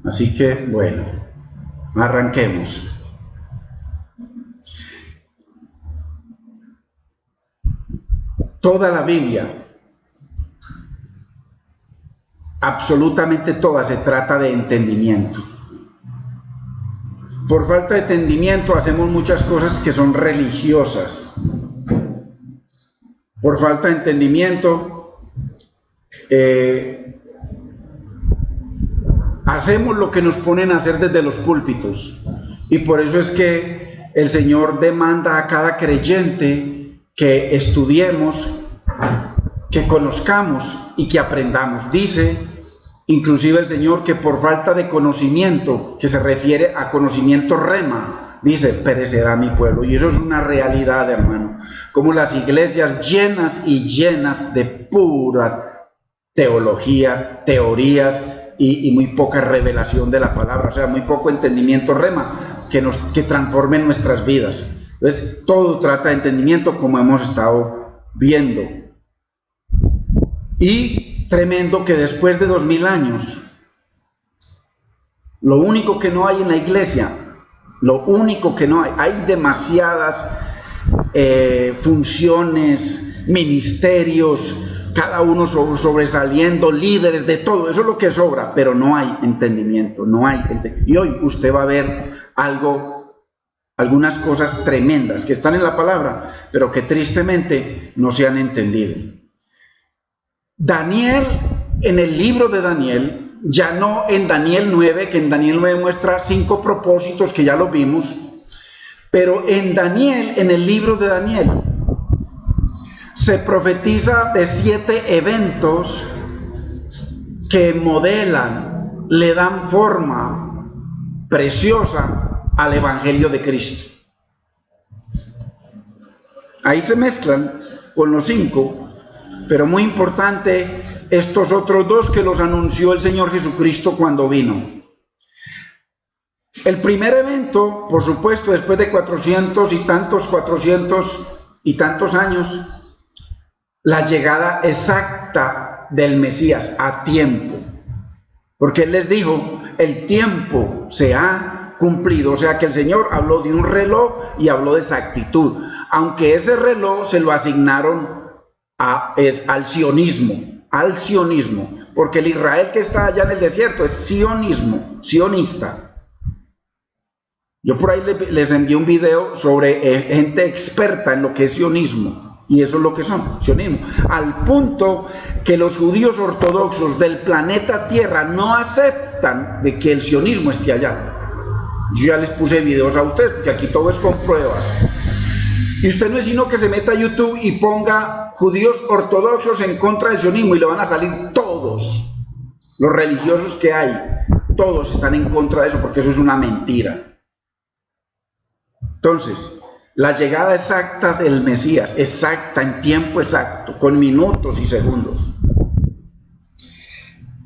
Así que, bueno, arranquemos. Toda la Biblia, absolutamente toda, se trata de entendimiento. Por falta de entendimiento hacemos muchas cosas que son religiosas. Por falta de entendimiento hacemos lo que nos ponen a hacer desde los púlpitos. Y por eso es que el Señor demanda a cada creyente que estudiemos, que conozcamos y que aprendamos. Dice inclusive el Señor que por falta de conocimiento, que se refiere a conocimiento rema, dice, perecerá mi pueblo. Y eso es una realidad, hermano. Como las iglesias llenas y llenas de pura teología, teorías y muy poca revelación de la palabra, o sea, muy poco entendimiento rema que transforme nuestras vidas. Entonces, todo trata de entendimiento, como hemos estado viendo. Y tremendo que después de 2000 años, lo único que no hay en la iglesia, lo único que no hay demasiadas funciones, ministerios, cada uno sobresaliendo, líderes, de todo, eso es lo que sobra, pero no hay entendimiento, no hay entendimiento. Y hoy usted va a ver algunas cosas tremendas que están en la palabra, pero que tristemente no se han entendido. Daniel, en el libro de Daniel, ya no en Daniel 9, que en Daniel 9 muestra 5 propósitos que ya los vimos, pero en Daniel, en el libro de Daniel, se profetiza de 7 eventos que modelan, le dan forma preciosa al Evangelio de Cristo. Ahí se mezclan con los 5, pero muy importante estos otros 2 que los anunció el Señor Jesucristo cuando vino. El primer evento, por supuesto, después de 400 y tantos años, la llegada exacta del Mesías a tiempo, porque Él les dijo, el tiempo se ha cumplido, o sea que el Señor habló de un reloj y habló de exactitud, aunque ese reloj se lo asignaron al sionismo, porque el Israel que está allá en el desierto es sionista. Yo por ahí les envié un video sobre gente experta en lo que es sionismo, y eso es lo que son, sionismo, al punto que los judíos ortodoxos del planeta Tierra no aceptan de que el sionismo esté allá. Yo ya les puse videos a ustedes, porque aquí todo es con pruebas. Y usted no es sino que se meta a YouTube y ponga judíos ortodoxos en contra del sionismo y le van a salir todos los religiosos que hay. Todos están en contra de eso porque eso es una mentira. Entonces, la llegada exacta del Mesías, exacta, en tiempo exacto, con minutos y segundos.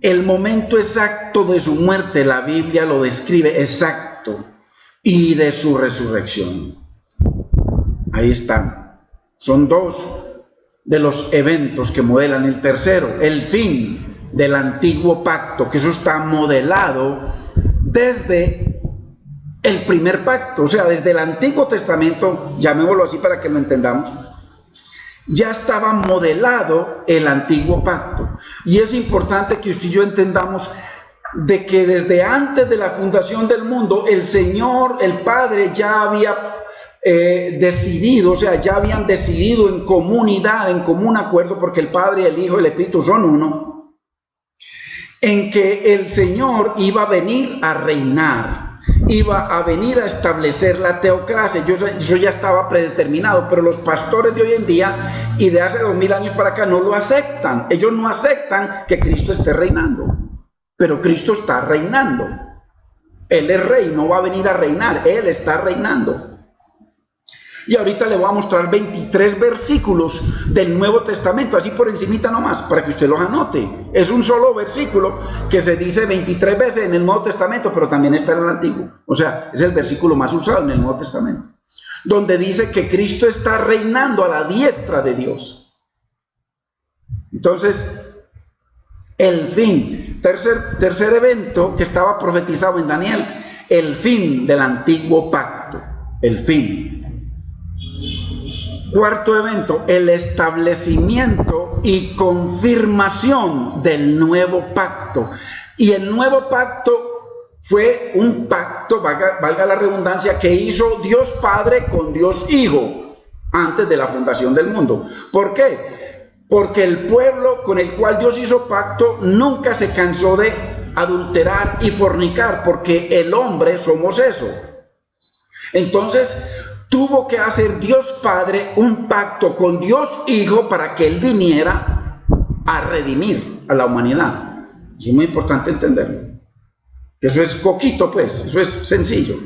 El momento exacto de su muerte, la Biblia lo describe exacto, y de su resurrección. Ahí están. Son 2 de los eventos que modelan. El tercero, el fin del antiguo pacto, que eso está modelado desde el primer pacto, o sea, desde el Antiguo Testamento, llamémoslo así para que lo entendamos, ya estaba modelado el antiguo pacto. Y es importante que usted y yo entendamos de que desde antes de la fundación del mundo, el Señor, el Padre, ya había decidido, o sea, ya habían decidido en comunidad, en común acuerdo, porque el Padre, el Hijo y el Espíritu son uno, en que el Señor iba a venir a reinar, iba a venir a establecer la teocracia. Eso ya estaba predeterminado, pero los pastores de hoy en día y de hace 2000 años para acá no lo aceptan. Ellos no aceptan que Cristo esté reinando, pero Cristo está reinando. Él es rey, no va a venir a reinar, Él está reinando. Y ahorita le voy a mostrar 23 versículos del Nuevo Testamento, así por encimita nomás, para que usted los anote. Es un solo versículo que se dice 23 veces en el Nuevo Testamento, pero también está en el Antiguo. O sea, es el versículo más usado en el Nuevo Testamento, donde dice que Cristo está reinando a la diestra de Dios. Entonces, el fin, Tercer evento que estaba profetizado en Daniel, el fin del antiguo pacto, el fin. Cuarto evento, el establecimiento y confirmación del nuevo pacto. Y el nuevo pacto fue un pacto, valga la redundancia, que hizo Dios Padre con Dios Hijo antes de la fundación del mundo. ¿Por qué? Porque el pueblo con el cual Dios hizo pacto nunca se cansó de adulterar y fornicar, porque el hombre somos eso. Entonces tuvo que hacer Dios Padre un pacto con Dios Hijo para que Él viniera a redimir a la humanidad. Eso es muy importante entenderlo. Eso es coquito, pues, eso es sencillo.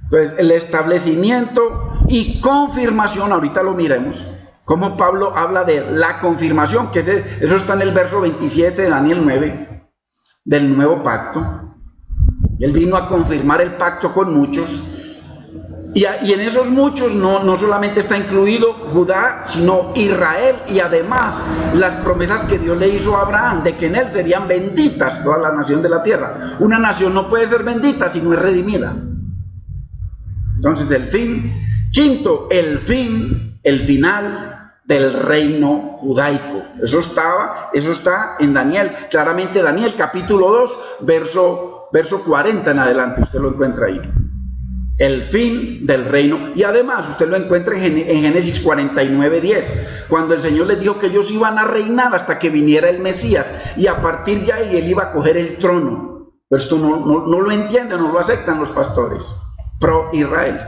Entonces, el establecimiento y confirmación, ahorita lo miremos, como Pablo habla de la confirmación, que eso está en el verso 27 de Daniel 9, del nuevo pacto. Él vino a confirmar el pacto con muchos, y en esos muchos no solamente está incluido Judá, sino Israel, y además las promesas que Dios le hizo a Abraham, de que en él serían benditas toda la nación de la tierra. Una nación no puede ser bendita si no es redimida. Entonces el fin. Quinto, el final del reino judaico. Eso está en Daniel, claramente Daniel capítulo 2, verso 40 en adelante, usted lo encuentra ahí. El fin del reino, y además usted lo encuentra en Génesis 49:10, cuando el Señor les dijo que ellos iban a reinar hasta que viniera el Mesías, y a partir de ahí Él iba a coger el trono. Pero esto no lo entienden, no lo aceptan los pastores pro Israel.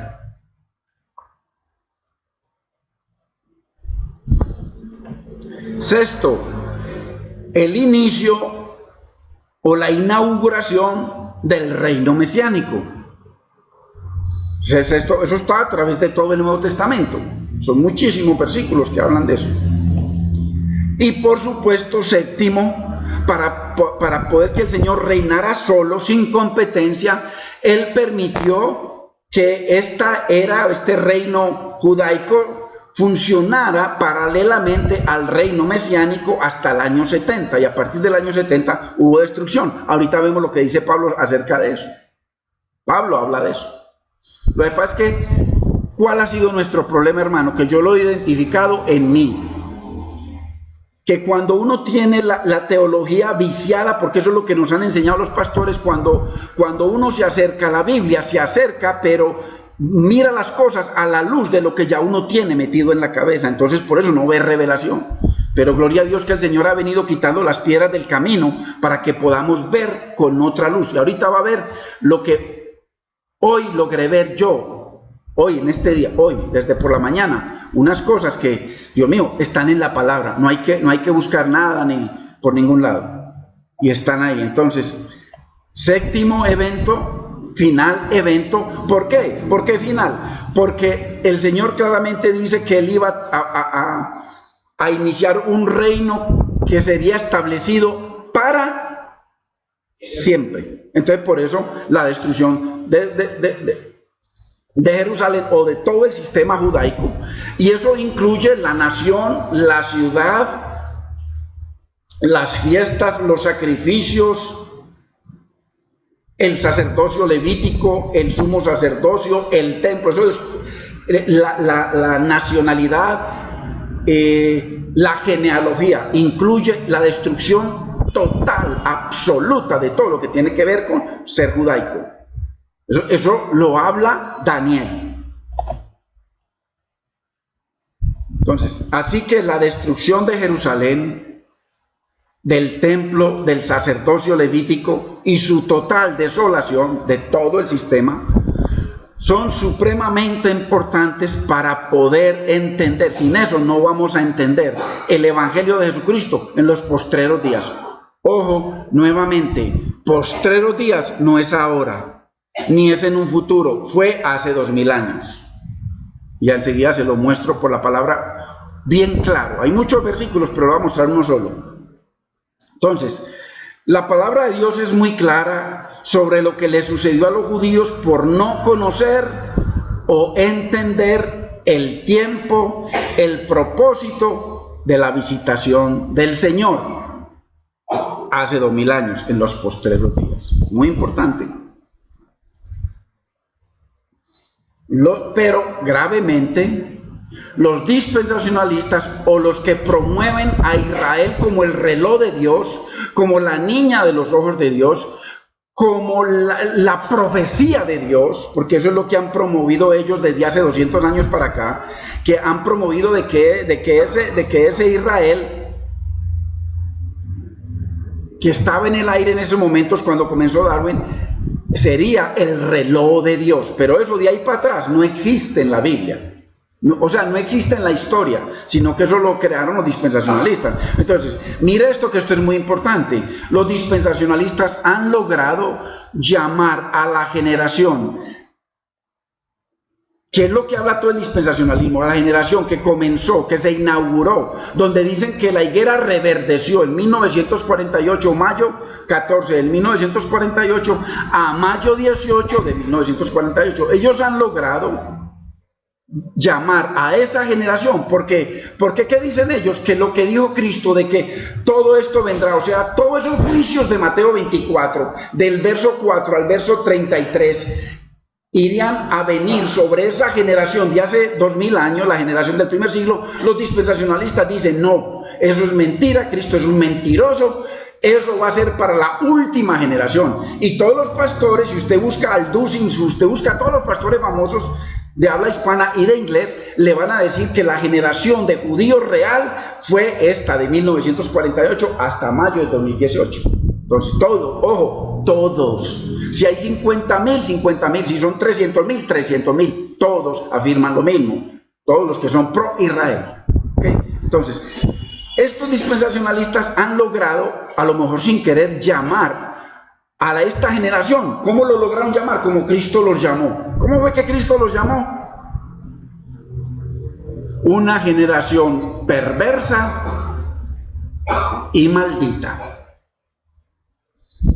Sexto, el inicio o la inauguración del reino mesiánico. Eso está a través de todo el Nuevo Testamento. Son muchísimos versículos que hablan de eso. Y por supuesto, séptimo, para poder que el Señor reinara solo, sin competencia, Él permitió que este reino judaico funcionara paralelamente al reino mesiánico hasta el año 70, y a partir del año 70 hubo destrucción. Ahorita vemos lo que dice Pablo acerca de eso. Pablo habla de eso. Lo que pasa es que, ¿cuál ha sido nuestro problema, hermano? Que yo lo he identificado en mí. Que cuando uno tiene la teología viciada, porque eso es lo que nos han enseñado los pastores, cuando uno se acerca a la Biblia, se acerca, pero mira las cosas a la luz de lo que ya uno tiene metido en la cabeza. Entonces por eso no ve revelación. Pero gloria a Dios que el Señor ha venido quitando las piedras del camino para que podamos ver con otra luz. Y ahorita va a ver lo que hoy logré ver yo, hoy en este día, hoy desde por la mañana, unas cosas que, Dios mío, están en la palabra. No hay que buscar nada ni por ningún lado, y están ahí. Entonces, séptimo evento, final evento. ¿Por qué? ¿Por qué final? Porque el Señor claramente dice que Él iba a iniciar un reino que sería establecido para siempre. Entonces por eso la destrucción de Jerusalén o de todo el sistema judaico, y eso incluye la nación, la ciudad, las fiestas, los sacrificios, el sacerdocio levítico, el sumo sacerdocio, el templo. Eso es la nacionalidad, la genealogía, incluye la destrucción total, absoluta de todo lo que tiene que ver con ser judaico. Eso lo habla Daniel. Entonces, así que la destrucción de Jerusalén, del templo, del sacerdocio levítico y su total desolación de todo el sistema son supremamente importantes para poder entender. Sin eso no vamos a entender el Evangelio de Jesucristo en los postreros días. Ojo, nuevamente, postreros días no es ahora, ni es en un futuro, fue hace 2000 años. Y enseguida se lo muestro por la palabra bien claro. Hay muchos versículos, pero lo voy a mostrar uno solo. Entonces, la palabra de Dios es muy clara sobre lo que le sucedió a los judíos por no conocer o entender el tiempo, el propósito de la visitación del Señor. hace 2000 años, en los postreros días. Muy importante. Pero gravemente, los dispensacionalistas o los que promueven a Israel como el reloj de Dios, como la niña de los ojos de Dios, como la profecía de Dios, porque eso es lo que han promovido ellos desde hace 200 años para acá, que han promovido de que ese Israel que estaba en el aire en esos momentos cuando comenzó Darwin, sería el reloj de Dios. Pero eso de ahí para atrás no existe en la Biblia. No, o sea, no existe en la historia, sino que eso lo crearon los dispensacionalistas. Entonces, mira esto, que esto es muy importante. Los dispensacionalistas han logrado llamar a la generación, que es lo que habla todo el dispensacionalismo, la generación que comenzó, que se inauguró, donde dicen que la higuera reverdeció en 1948, mayo 14 del 1948 a mayo 18 de 1948. Ellos han logrado llamar a esa generación, porque ¿qué dicen ellos? Que lo que dijo Cristo de que todo esto vendrá, o sea, todos esos juicios de Mateo 24, del verso 4 al verso 33, irían a venir sobre esa generación de hace 2000 años, la generación del primer siglo. Los dispensacionalistas dicen, no, eso es mentira, Cristo es un mentiroso, eso va a ser para la última generación. Y todos los pastores, si usted busca al Dusing, si usted busca a todos los pastores famosos de habla hispana y de inglés, le van a decir que la generación de judíos real fue esta de 1948 hasta mayo de 2018. Entonces, todo, ojo, todos. Si hay 50.000, si son 300.000, todos afirman lo mismo. Todos los que son pro Israel. ¿Okay? Entonces, estos dispensacionalistas han logrado, a lo mejor sin querer, llamar a esta generación. ¿Cómo lo lograron llamar? Como Cristo los llamó. ¿Cómo fue que Cristo los llamó? Una generación perversa y maldita.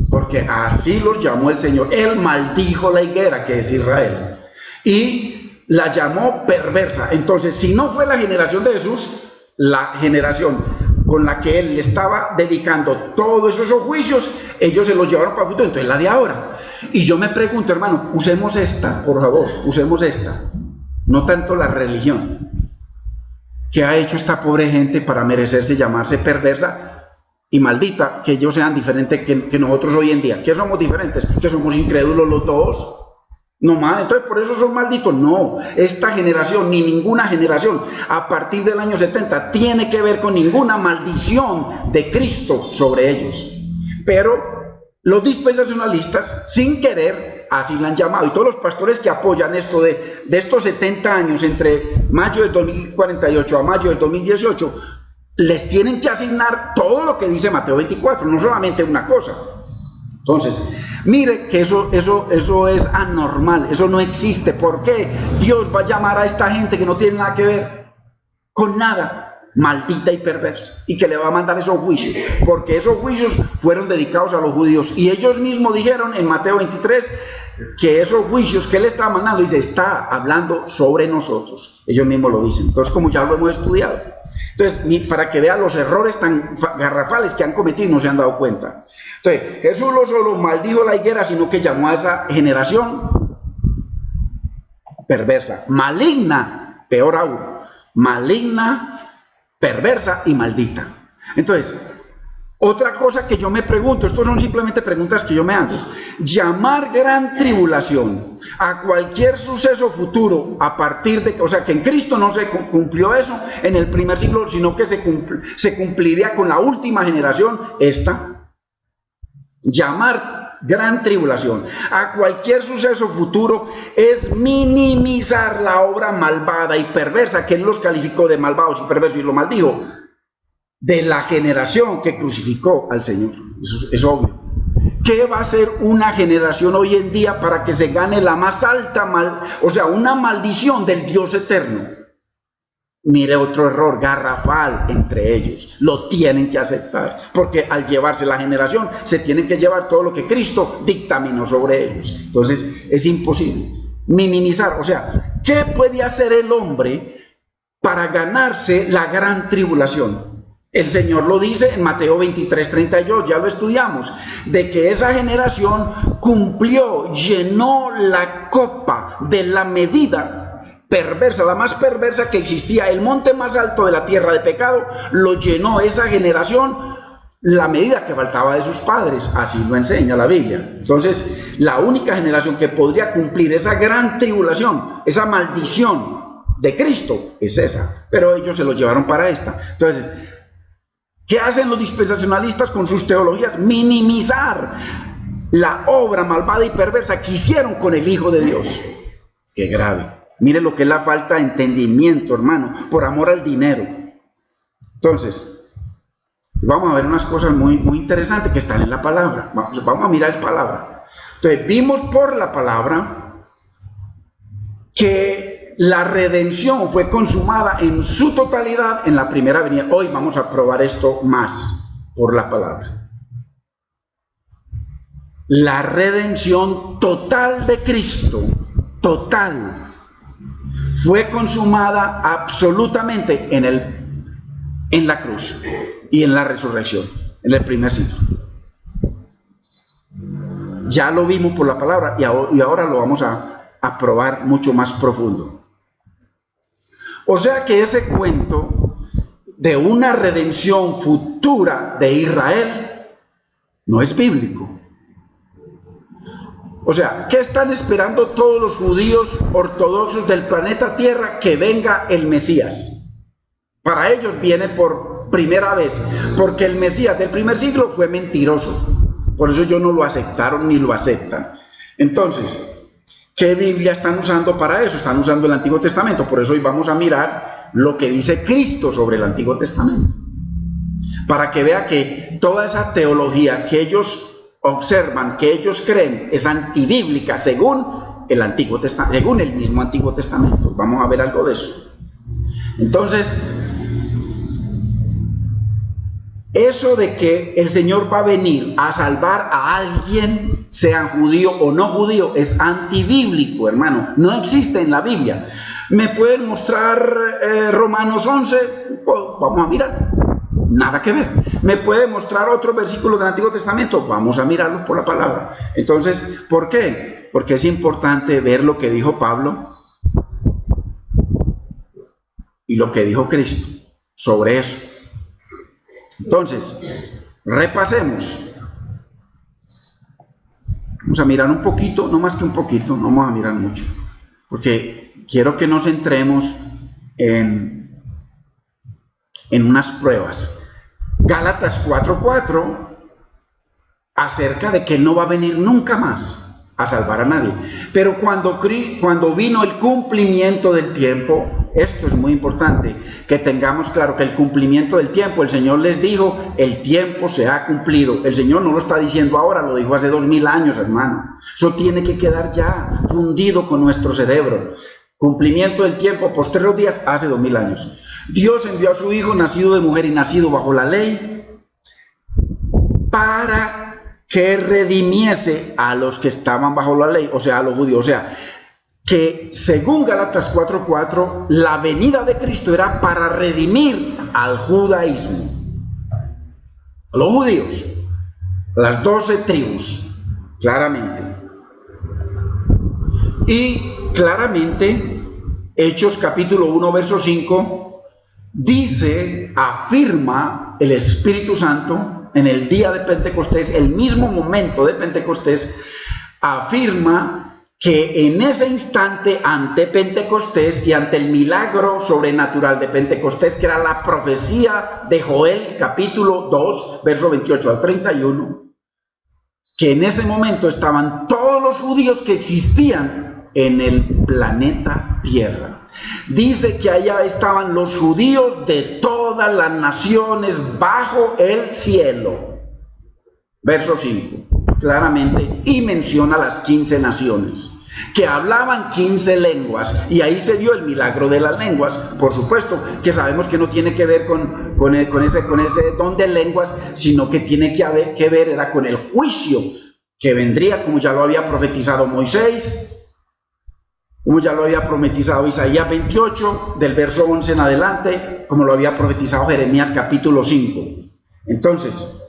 Porque así los llamó el Señor. Él maldijo la higuera, que es Israel, y la llamó perversa. Entonces, si no fue la generación de Jesús, la generación con la que él le estaba dedicando todos esos juicios, ellos se los llevaron para el futuro. Entonces, la de ahora. Y yo me pregunto, hermano, usemos esta, por favor, usemos esta. No tanto la religión. ¿Qué ha hecho esta pobre gente para merecerse llamarse perversa y maldita? Que ellos sean diferentes que nosotros hoy en día. ¿Que somos diferentes? ¿Que somos incrédulos los dos? No más, entonces por eso son malditos. No, esta generación, ni ninguna generación a partir del año 70 tiene que ver con ninguna maldición de Cristo sobre ellos. Pero los dispensacionalistas, sin querer, así la han llamado. Y todos los pastores que apoyan esto de estos 70 años, entre mayo del 2048 a mayo del 2018, les tienen que asignar todo lo que dice Mateo 24, no solamente una cosa. Entonces, mire que eso es anormal, eso no existe. ¿Por qué Dios va a llamar a esta gente que no tiene nada que ver con nada, maldita y perversa, y que le va a mandar esos juicios? Porque esos juicios fueron dedicados a los judíos, y ellos mismos dijeron en Mateo 23 que esos juicios que él estaba mandando, dice, está hablando sobre nosotros. Ellos mismos lo dicen. Entonces, como ya lo hemos estudiado, entonces, para que vean los errores tan garrafales que han cometido y no se han dado cuenta. Entonces, Jesús no solo maldijo la higuera, sino que llamó a esa generación perversa, maligna, peor aún, maligna, perversa y maldita. Entonces, otra cosa que yo me pregunto, estos son simplemente preguntas que yo me hago: llamar gran tribulación a cualquier suceso futuro a partir de, o sea, que en Cristo no se cumplió eso en el primer siglo, sino que se cumpliría con la última generación, esta. Llamar gran tribulación a cualquier suceso futuro es minimizar la obra malvada y perversa que él los calificó de malvados y perversos y lo maldijo, de la generación que crucificó al Señor. Eso es obvio. ¿Qué va a hacer una generación hoy en día para que se gane la más alta o sea, una maldición del Dios eterno? Mire otro error garrafal entre ellos. Lo tienen que aceptar, porque al llevarse la generación se tienen que llevar todo lo que Cristo dictaminó sobre ellos. Entonces es imposible minimizar. O sea, ¿qué puede hacer el hombre para ganarse la gran tribulación? El Señor lo dice en Mateo 23:32, ya lo estudiamos, de que esa generación cumplió, llenó la copa de la medida perversa, la más perversa que existía, el monte más alto de la tierra de pecado, lo llenó esa generación, la medida que faltaba de sus padres, así lo enseña la Biblia. Entonces, la única generación que podría cumplir esa gran tribulación, esa maldición de Cristo, es esa, pero ellos se lo llevaron para esta. Entonces, ¿qué hacen los dispensacionalistas con sus teologías? Minimizar la obra malvada y perversa que hicieron con el Hijo de Dios. ¡Qué grave! Mire lo que es la falta de entendimiento, hermano, por amor al dinero. Entonces, vamos a ver unas cosas muy interesantes que están en la palabra. Vamos a mirar la palabra. Entonces, vimos por la palabra que la redención fue consumada en su totalidad en la primera venida. Hoy vamos a probar esto más por la palabra. La redención total de Cristo, total, fue consumada absolutamente en la cruz y en la resurrección, en el primer siglo. Ya lo vimos por la palabra y ahora lo vamos a probar mucho más profundo. O sea que ese cuento de una redención futura de Israel no es bíblico. O sea, ¿qué están esperando todos los judíos ortodoxos del planeta Tierra? Que venga el Mesías. Para ellos viene por primera vez, porque el Mesías del primer siglo fue mentiroso. Por eso ellos no lo aceptaron ni lo aceptan. Entonces, ¿qué Biblia están usando para eso? Están usando el Antiguo Testamento. Por eso hoy vamos a mirar lo que dice Cristo sobre el Antiguo Testamento. Para que vea que toda esa teología que ellos observan, que ellos creen, es antibíblica según el Antiguo Testamento, según el mismo Antiguo Testamento. Vamos a ver algo de eso. Entonces, eso de que el Señor va a venir a salvar a alguien, sea judío o no judío, es antibíblico, hermano. No existe en la Biblia. ¿Me pueden mostrar Romanos 11? Pues vamos a mirar. Nada que ver. ¿Me puede mostrar otro versículo del Antiguo Testamento? Vamos a mirarlo por la palabra. Entonces, ¿por qué? Porque es importante ver lo que dijo Pablo y lo que dijo Cristo sobre eso. Entonces, repasemos. Vamos a mirar un poquito, no más que un poquito, no vamos a mirar mucho, porque quiero que nos centremos en unas pruebas. Gálatas 4:4, acerca de que no va a venir nunca más a salvar a nadie. Pero cuando vino el cumplimiento del tiempo, esto es muy importante, que tengamos claro que el cumplimiento del tiempo, el Señor les dijo, el tiempo se ha cumplido. El Señor no lo está diciendo ahora, lo dijo hace 2000 años, hermano. Eso tiene que quedar ya fundido con nuestro cerebro. Cumplimiento del tiempo, postreros días, hace 2000 años. Dios envió a su Hijo, nacido de mujer y nacido bajo la ley, para que redimiese a los que estaban bajo la ley, o sea, a los judíos. O sea, que según Gálatas 4:4, la venida de Cristo era para redimir al judaísmo, a los judíos, las 12 tribus, claramente. Y claramente, Hechos capítulo 1, verso 5, dice, afirma el Espíritu Santo en el día de Pentecostés, el mismo momento de Pentecostés, afirma que en ese instante, ante Pentecostés y ante el milagro sobrenatural de Pentecostés, que era la profecía de Joel capítulo 2, verso 28 al 31, que en ese momento estaban todos los judíos que existían en el planeta Tierra. Dice que allá estaban los judíos de todas las naciones bajo el cielo. Verso 5, claramente, y menciona las 15 naciones, que hablaban 15 lenguas, y ahí se dio el milagro de las lenguas. Por supuesto que sabemos que no tiene que ver con ese don de lenguas, sino que tiene que ver era con el juicio que vendría, como ya lo había profetizado Moisés, como ya lo había profetizado Isaías 28, del verso 11 en adelante, como lo había profetizado Jeremías capítulo 5. Entonces,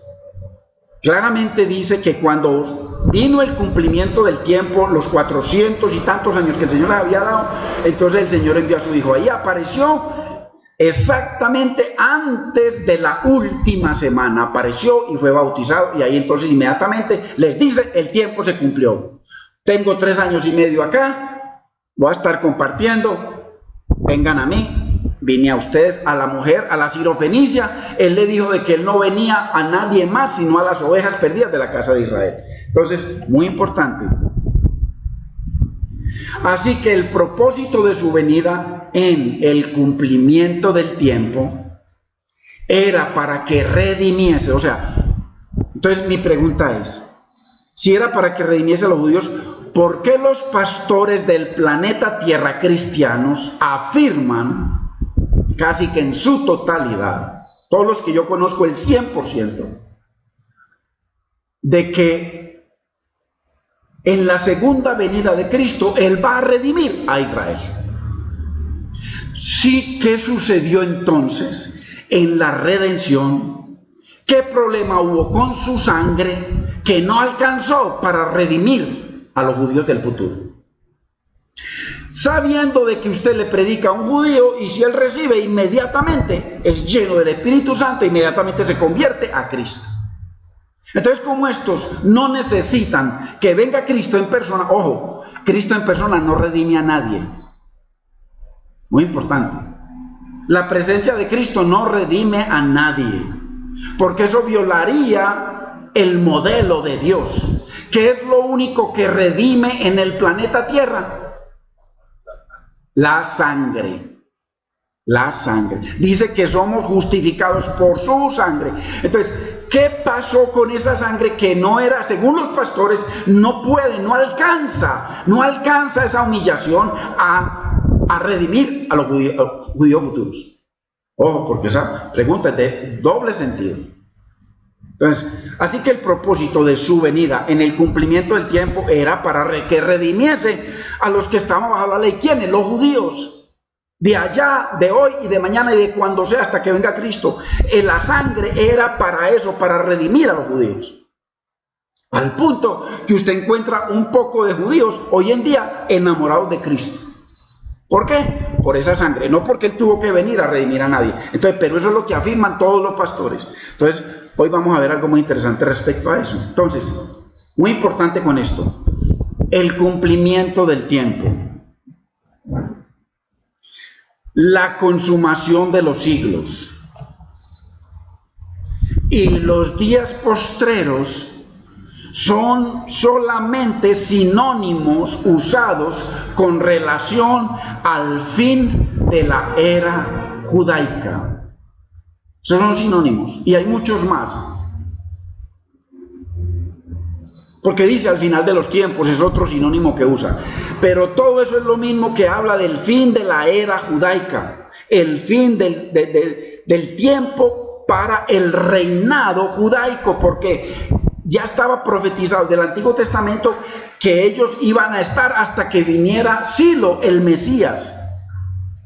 claramente dice que cuando vino el cumplimiento del tiempo, los 400 y tantos años que el Señor les había dado, entonces el Señor envió a su Hijo. Ahí apareció exactamente antes de la última semana, apareció y fue bautizado, y ahí entonces inmediatamente les dice: el tiempo se cumplió. Tengo 3 años y medio acá, voy a estar compartiendo, vengan a mí. Vine a ustedes, a la mujer, a la sirofenicia. Él le dijo de que él no venía a nadie más, sino a las ovejas perdidas de la casa de Israel. Entonces, muy importante. Así que el propósito de su venida en el cumplimiento del tiempo era para que redimiese. O sea, entonces mi pregunta es, si era para que redimiese a los judíos, ¿por qué los pastores del planeta Tierra cristianos afirman casi que en su totalidad, todos los que yo conozco, el 100%, de que en la segunda venida de Cristo Él va a redimir a Israel? Sí, ¿qué sucedió entonces en la redención? ¿Qué problema hubo con su sangre que no alcanzó para redimir a los judíos del futuro? Sabiendo de que usted le predica a un judío, y si él recibe, inmediatamente es lleno del Espíritu Santo, inmediatamente se convierte a Cristo. Entonces, como estos no necesitan que venga Cristo en persona, ojo, Cristo en persona no redime a nadie. Muy importante. La presencia de Cristo no redime a nadie, porque eso violaría el modelo de Dios, que es lo único que redime en el planeta Tierra. La sangre. La sangre. Dice que somos justificados por su sangre. Entonces, ¿qué pasó con esa sangre que no era, según los pastores, no puede, no alcanza esa humillación a redimir a los judíos futuros? Ojo, porque esa pregunta es de doble sentido. Entonces, así que el propósito de su venida en el cumplimiento del tiempo era para que redimiese a los que estaban bajo la ley. ¿Quiénes? Los judíos. De allá, de hoy y de mañana y de cuando sea hasta que venga Cristo. La sangre era para eso, para redimir a los judíos. Al punto que usted encuentra un poco de judíos hoy en día enamorados de Cristo. ¿Por qué? Por esa sangre, no porque Él tuvo que venir a redimir a nadie. Entonces, pero eso es lo que afirman todos los pastores. Entonces, hoy vamos a ver algo muy interesante respecto a eso. Entonces, muy importante con esto, el cumplimiento del tiempo, la consumación de los siglos y los días postreros son solamente sinónimos usados con relación al fin de la era judaica. Son sinónimos y hay muchos más. Porque dice al final de los tiempos, es otro sinónimo que usa. Pero todo eso es lo mismo que habla del fin de la era judaica, el fin del tiempo para el reinado judaico, porque ya estaba profetizado del Antiguo Testamento que ellos iban a estar hasta que viniera Silo, el Mesías.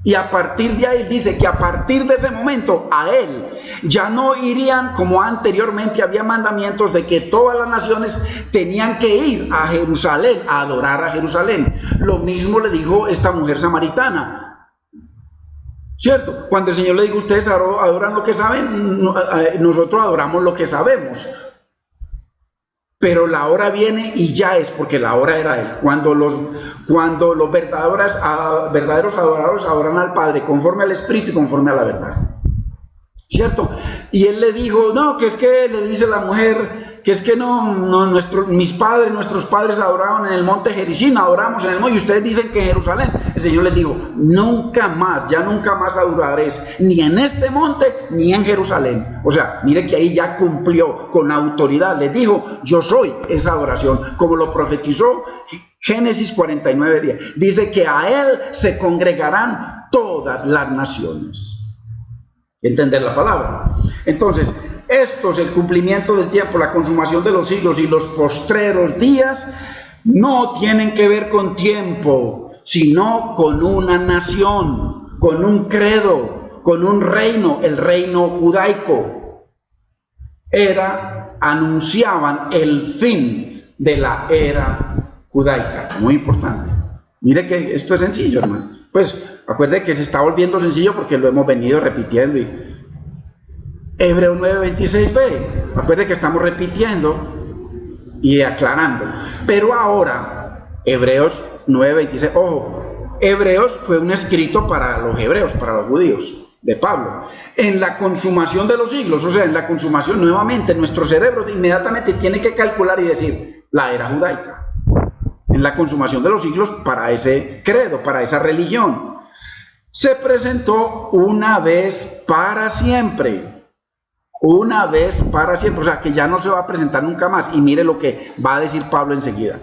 Y a partir de ahí dice que a partir de ese momento a él ya no irían como anteriormente había mandamientos de que todas las naciones tenían que ir a Jerusalén, a adorar a Jerusalén. Lo mismo le dijo esta mujer samaritana, ¿cierto? Cuando el Señor le dijo, ustedes adoran lo que saben, nosotros adoramos lo que sabemos. Pero la hora viene y ya es, porque la hora era Él. Cuando los verdaderos adoradores adoran al Padre conforme al Espíritu y conforme a la verdad. ¿Cierto? Y Él le dijo, no, que es que, le dice la mujer, que es que nuestros padres adoraban en el monte Gerizim, adoramos en el monte, y ustedes dicen que en Jerusalén. El Señor les dijo, nunca más, ya nunca más adoraréis, ni en este monte, ni en Jerusalén. O sea, mire que ahí ya cumplió con autoridad, les dijo, yo soy esa adoración, como lo profetizó Génesis 49:10. Dice que a Él se congregarán todas las naciones. Entender la palabra. Entonces, esto es el cumplimiento del tiempo, la consumación de los siglos y los postreros días no tienen que ver con tiempo, sino con una nación, con un credo, con un reino, el reino judaico. Anunciaban el fin de la era judaica. Muy importante. Mire que esto es sencillo, hermano. Pues acuerde que se está volviendo sencillo porque lo hemos venido repitiendo. Hebreos 9:26b. Acuerde que estamos repitiendo y aclarando. Pero ahora, Hebreos 9:26. Ojo, Hebreos fue un escrito para los hebreos, para los judíos, de Pablo. En la consumación de los siglos, o sea, en la consumación, nuevamente, nuestro cerebro inmediatamente tiene que calcular y decir la era judaica. En la consumación de los siglos, para ese credo, para esa religión, se presentó una vez para siempre. Una vez para siempre, o sea, que ya no se va a presentar nunca más. Y mire lo que va a decir Pablo enseguida.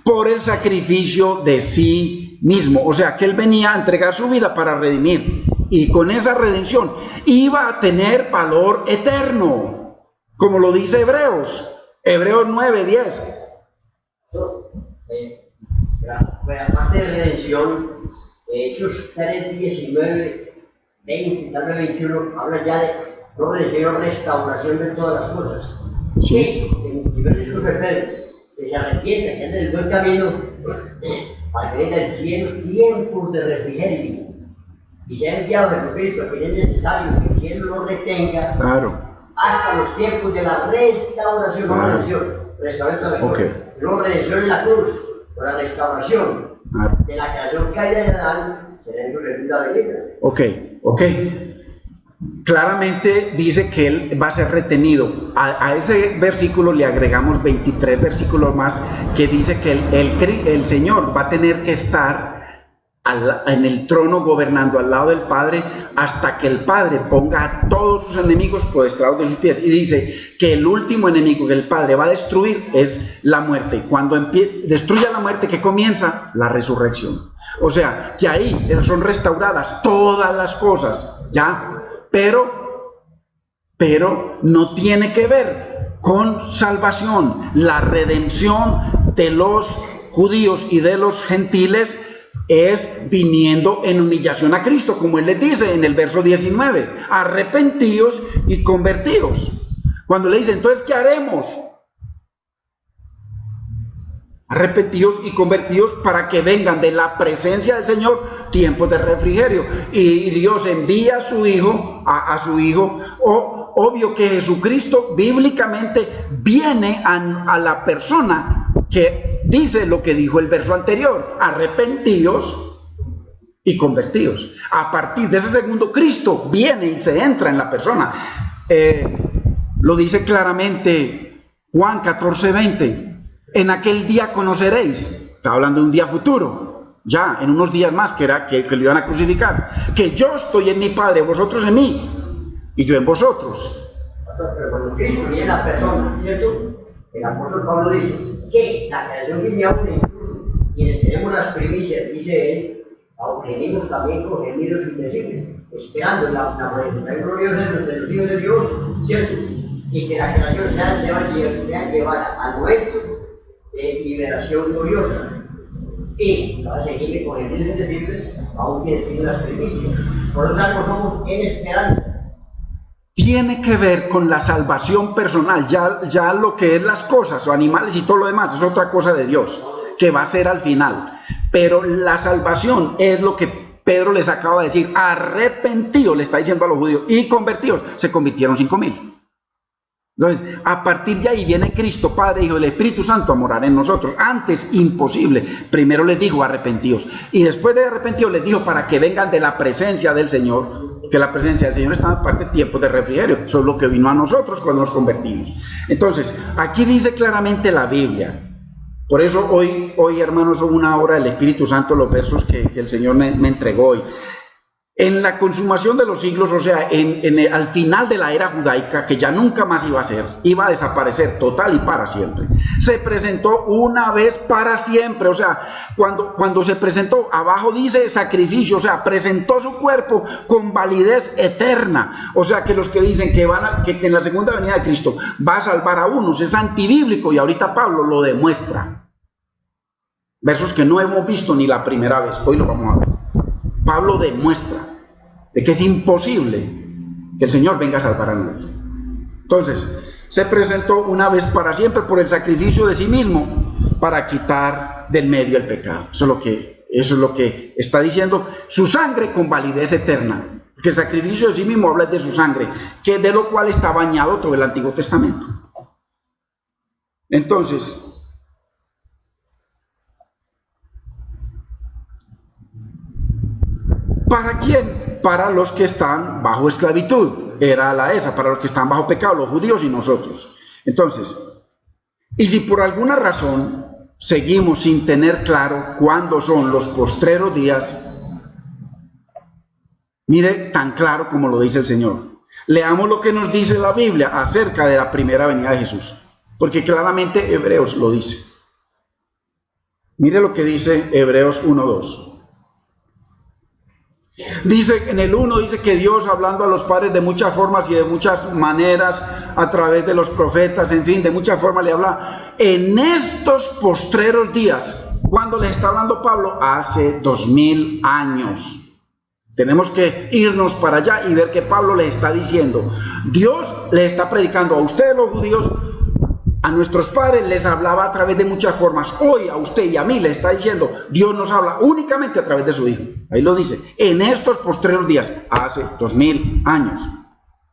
Por el sacrificio de sí mismo, o sea, que él venía a entregar su vida para redimir. Y con esa redención iba a tener valor eterno, como lo dice Hebreos 9:10. Aparte de redención, Hechos 3:19, 20, tal vez 21, habla ya de no redención, restauración de todas las cosas. Sí. En diversos cursos de Pedro, que se arrepienten, que anden del buen camino, para que venga del cielo tiempos de refrigerio. Y se ha enviado Jesucristo, que es necesario que el cielo lo retenga, claro, hasta los tiempos de la restauración, claro, no redención, restauración de la cruz, no redención en la cruz, pero la restauración, claro, de la creación caída de Adán, será en su segunda venida. Ok. Claramente dice que él va a ser retenido. A ese versículo le agregamos 23 versículos más que dice que el Señor va a tener que estar en el trono gobernando al lado del Padre hasta que el Padre ponga a todos sus enemigos por estrado de sus pies. Y dice que el último enemigo que el Padre va a destruir es la muerte. Cuando destruya la muerte, que comienza la resurrección. O sea, que ahí son restauradas todas las cosas, ¿ya? Pero no tiene que ver con salvación. La redención de los judíos y de los gentiles es viniendo en humillación a Cristo, como él les dice en el verso 19, arrepentíos y convertíos. Cuando le dice, entonces, ¿qué haremos? Arrepentidos y convertidos para que vengan de la presencia del Señor tiempos de refrigerio. Y Dios envía a su Hijo, a su Hijo. Obvio que Jesucristo bíblicamente viene a la persona que dice lo que dijo el verso anterior: arrepentidos y convertidos. A partir de ese segundo, Cristo viene y se entra en la persona. Lo dice claramente Juan 14:20. En aquel día conoceréis, está hablando de un día futuro, ya en unos días más, que era que lo iban a crucificar, que yo estoy en mi Padre, vosotros en mí, y yo en vosotros. Pero cuando Cristo viene en la persona, ¿cierto? El apóstol Pablo dice que la creación viene aún, incluso quienes tenemos las primicias, dice él, aunque venimos también con gemidos indecibles, esperando la manifestación gloriosa de los hijos de Dios, ¿cierto? Y que la creación sea llevada al momento de liberación gloriosa. Y va a seguir con gemidos indecibles, aún quienes tienen las primicias. Por lo tanto, somos en esperanza. Tiene que ver con la salvación personal. Ya lo que es las cosas o animales y todo lo demás es otra cosa de Dios, que va a ser al final. Pero la salvación es lo que Pedro les acaba de decir: arrepentidos, le está diciendo a los judíos, y convertidos. Se convirtieron 5.000. Entonces, a partir de ahí viene Cristo, Padre, Hijo y el Espíritu Santo a morar en nosotros. Antes, imposible. Primero les dijo arrepentidos, y después de arrepentidos les dijo para que vengan de la presencia del Señor, que la presencia del Señor está en parte de tiempos de refrigerio. Eso es lo que vino a nosotros cuando nos convertimos. Entonces, aquí dice claramente la Biblia. Por eso hoy hermanos, son una obra del Espíritu Santo los versos que el Señor me entregó hoy. En la consumación de los siglos, o sea, al final de la era judaica, que ya nunca más iba a ser, iba a desaparecer total y para siempre, se presentó una vez para siempre. O sea, cuando se presentó, abajo dice sacrificio, o sea, presentó su cuerpo con validez eterna. O sea, que los que dicen que en la segunda venida de Cristo va a salvar a unos, es antibíblico, y ahorita Pablo lo demuestra. Versos que no hemos visto ni la primera vez, hoy lo vamos a ver. Pablo demuestra de que es imposible que el Señor venga a salvar al mundo. Entonces, se presentó una vez para siempre por el sacrificio de sí mismo para quitar del medio el pecado. Eso es lo que está diciendo, su sangre con validez eterna. Que el sacrificio de sí mismo habla de su sangre, que de lo cual está bañado todo el Antiguo Testamento. Entonces, ¿para quién? Para los que están bajo esclavitud. Era la esa, para los que están bajo pecado, los judíos y nosotros. Entonces, y si por alguna razón seguimos sin tener claro cuándo son los postreros días, mire tan claro como lo dice el Señor. Leamos lo que nos dice la Biblia acerca de la primera venida de Jesús, porque claramente Hebreos lo dice. Mire lo que dice Hebreos 1:2. Dice, en el 1 dice que Dios, hablando a los padres de muchas formas y de muchas maneras, a través de los profetas, en fin, de muchas formas le habla. En estos postreros días, ¿cuándo les está hablando Pablo? Hace 2000 años. Tenemos que irnos para allá y ver que Pablo le está diciendo. Dios le está predicando a ustedes los judíos, a nuestros padres les hablaba a través de muchas formas. Hoy a usted y a mí le está diciendo, Dios nos habla únicamente a través de su Hijo. Ahí lo dice, en estos postreros días, hace 2000 años.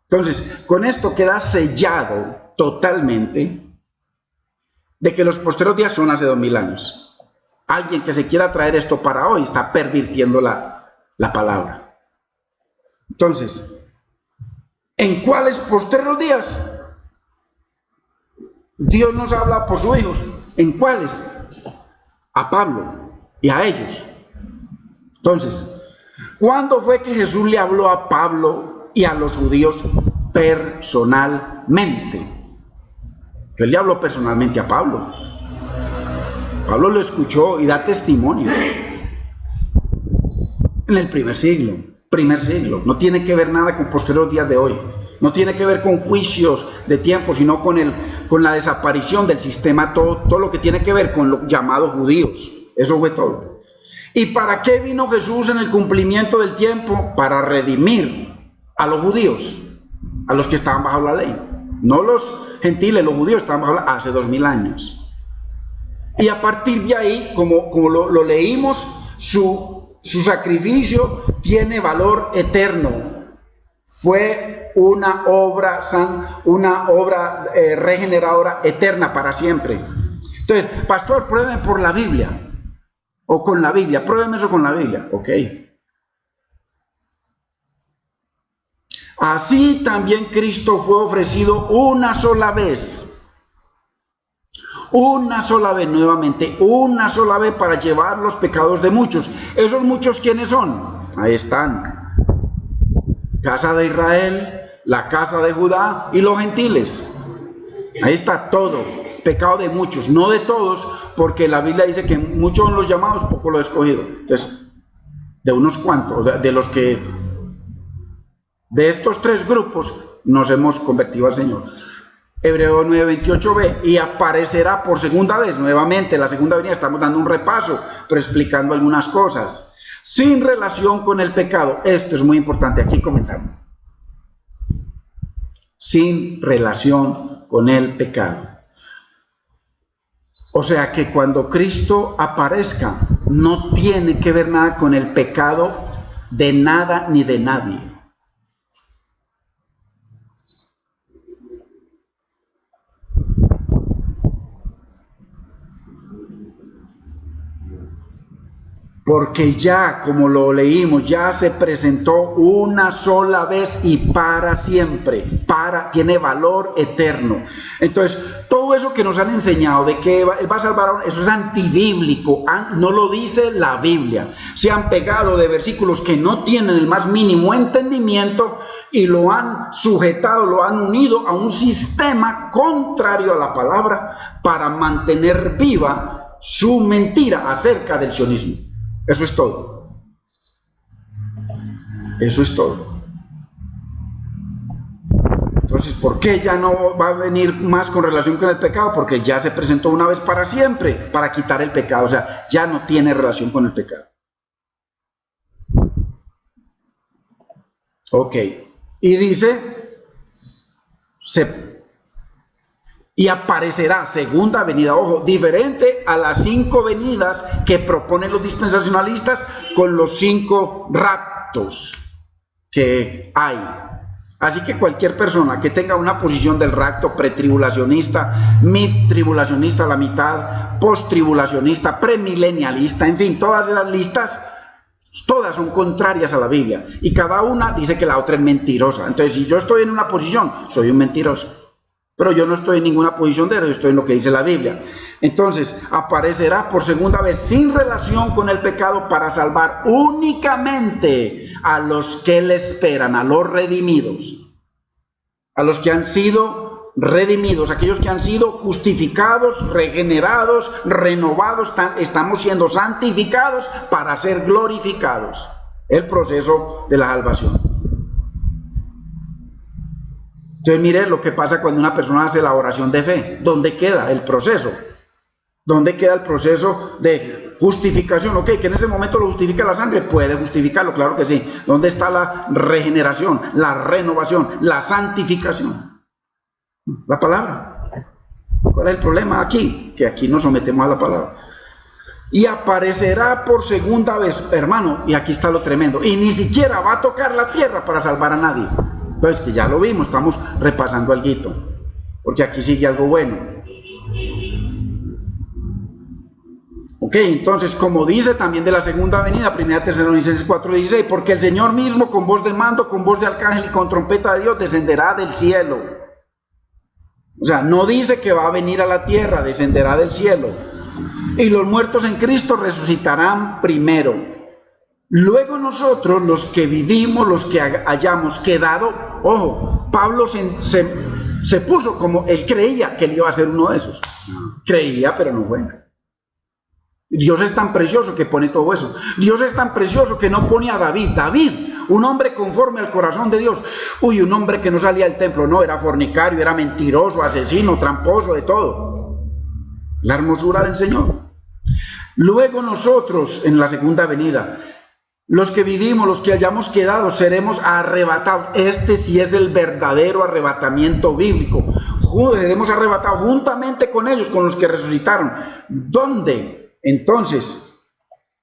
Entonces, con esto queda sellado totalmente de que los postreros días son hace 2000 años. Alguien que se quiera traer esto para hoy está pervirtiendo la palabra. Entonces, ¿en cuáles postreros días? Dios nos habla por sus hijos. ¿En cuáles? A Pablo y a ellos. Entonces, ¿cuándo fue que Jesús le habló a Pablo y a los judíos personalmente? Él le habló personalmente a Pablo. Pablo lo escuchó y da testimonio. En el primer siglo. No tiene que ver nada con posteriores días de hoy. No tiene que ver con juicios de tiempo, sino con la desaparición del sistema, todo lo que tiene que ver con los llamados judíos. Eso fue todo. ¿Y para qué vino Jesús en el cumplimiento del tiempo? Para redimir a los judíos, a los que estaban bajo la ley. No los gentiles, los judíos estaban bajo la ley hace 2000 años. Y a partir de ahí, como lo leímos, su sacrificio tiene valor eterno. Fue una obra regeneradora eterna para siempre. Entonces, pastor, pruébeme por la Biblia. O con la Biblia, pruébeme eso con la Biblia. Ok. Así también Cristo fue ofrecido una sola vez. Una sola vez, nuevamente, una sola vez para llevar los pecados de muchos. ¿Esos muchos quiénes son? Ahí están. Casa de Israel, la casa de Judá y los gentiles. Ahí está todo. Pecado de muchos, no de todos, porque la Biblia dice que muchos son los llamados, pocos los escogidos. Entonces, de unos cuantos, de estos tres grupos nos hemos convertido al Señor. Hebreos 9:28b, y aparecerá por segunda vez, nuevamente, la segunda venida. Estamos dando un repaso, pero explicando algunas cosas, sin relación con el pecado. Esto es muy importante, aquí comenzamos. Sin relación con el pecado. O sea que cuando Cristo aparezca, no tiene que ver nada con el pecado de nada ni de nadie. Porque ya, como lo leímos, ya se presentó una sola vez y para siempre, tiene valor eterno. Entonces, todo eso que nos han enseñado de que Él va a salvar a uno, eso es antibíblico, no lo dice la Biblia. Se han pegado de versículos que no tienen el más mínimo entendimiento y lo han sujetado, lo han unido a un sistema contrario a la palabra para mantener viva su mentira acerca del sionismo. Eso es todo. Eso es todo. Entonces, ¿por qué ya no va a venir más con relación con el pecado? Porque ya se presentó una vez para siempre para quitar el pecado. O sea, ya no tiene relación con el pecado. Ok. Y dice, y aparecerá segunda venida, ojo, diferente a las 5 venidas que proponen los dispensacionalistas con los 5 raptos que hay. Así que cualquier persona que tenga una posición del rapto pretribulacionista, mid-tribulacionista a la mitad, post-tribulacionista, premilenialista, en fin, todas esas listas, todas son contrarias a la Biblia y cada una dice que la otra es mentirosa. Entonces, si yo estoy en una posición, soy un mentiroso. Pero yo no estoy en ninguna posición de eso, yo estoy en lo que dice la Biblia. Entonces, aparecerá por segunda vez sin relación con el pecado para salvar únicamente a los que le esperan, a los redimidos, a los que han sido redimidos, aquellos que han sido justificados, regenerados, renovados, estamos siendo santificados para ser glorificados. El proceso de la salvación. Entonces mire lo que pasa cuando una persona hace la oración de fe. ¿Dónde queda el proceso? ¿Dónde queda el proceso de justificación? Ok, que en ese momento lo justifica la sangre. Puede justificarlo, claro que sí. ¿Dónde está la regeneración, la renovación, la santificación? La palabra. ¿Cuál es el problema aquí? Que aquí nos sometemos a la palabra. Y aparecerá por segunda vez, hermano, y aquí está lo tremendo. Y ni siquiera va a tocar la tierra para salvar a nadie. Pues que ya lo vimos, estamos repasando algo, porque aquí sigue algo bueno. Ok, entonces, como dice también de la segunda venida, 1 Tesalonicenses 4:16, porque el Señor mismo con voz de mando, con voz de arcángel y con trompeta de Dios descenderá del cielo. O sea, no dice que va a venir a la tierra, descenderá del cielo. Y los muertos en Cristo resucitarán primero. Luego nosotros, los que vivimos, los que hayamos quedado, ojo, Pablo se puso como, él creía que él iba a ser uno de esos. Creía, pero no fue. Dios es tan precioso que pone todo eso. Dios es tan precioso que no pone a David. David, un hombre conforme al corazón de Dios. Uy, un hombre que no salía del templo, no, era fornicario, era mentiroso, asesino, tramposo, de todo. La hermosura del Señor. Luego nosotros, en la segunda venida, los que vivimos, los que hayamos quedado, seremos arrebatados. Este sí es el verdadero arrebatamiento bíblico. Seremos arrebatados juntamente con ellos, con los que resucitaron. ¿Dónde? Entonces,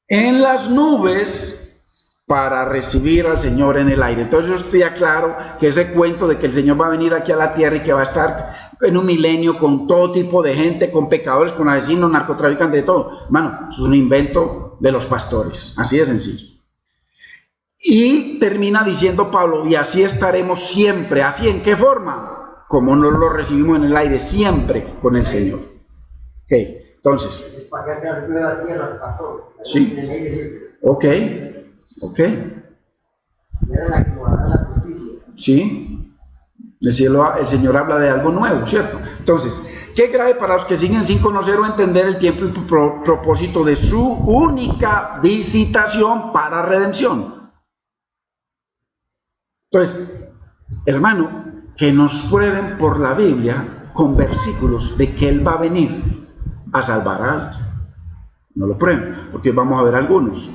en las nubes, para recibir al Señor en el aire. Entonces, esto ya claro que ese cuento de que el Señor va a venir aquí a la tierra y que va a estar en un milenio con todo tipo de gente, con pecadores, con asesinos, narcotraficantes, de todo. Hermano, eso es un invento de los pastores. Así de sencillo. Y termina diciendo Pablo, y así estaremos siempre. ¿Así en qué forma? Como nos lo recibimos en el aire, siempre con el Señor. Ok, entonces. Sí. Ok, ok. Sí. El Señor habla de algo nuevo, ¿cierto? Entonces, qué grave para los que siguen sin conocer o entender el tiempo y propósito de su única visitación para redención. Entonces, hermano, que nos prueben por la Biblia con versículos de que Él va a venir a salvar a alguien. No lo prueben, porque vamos a ver algunos.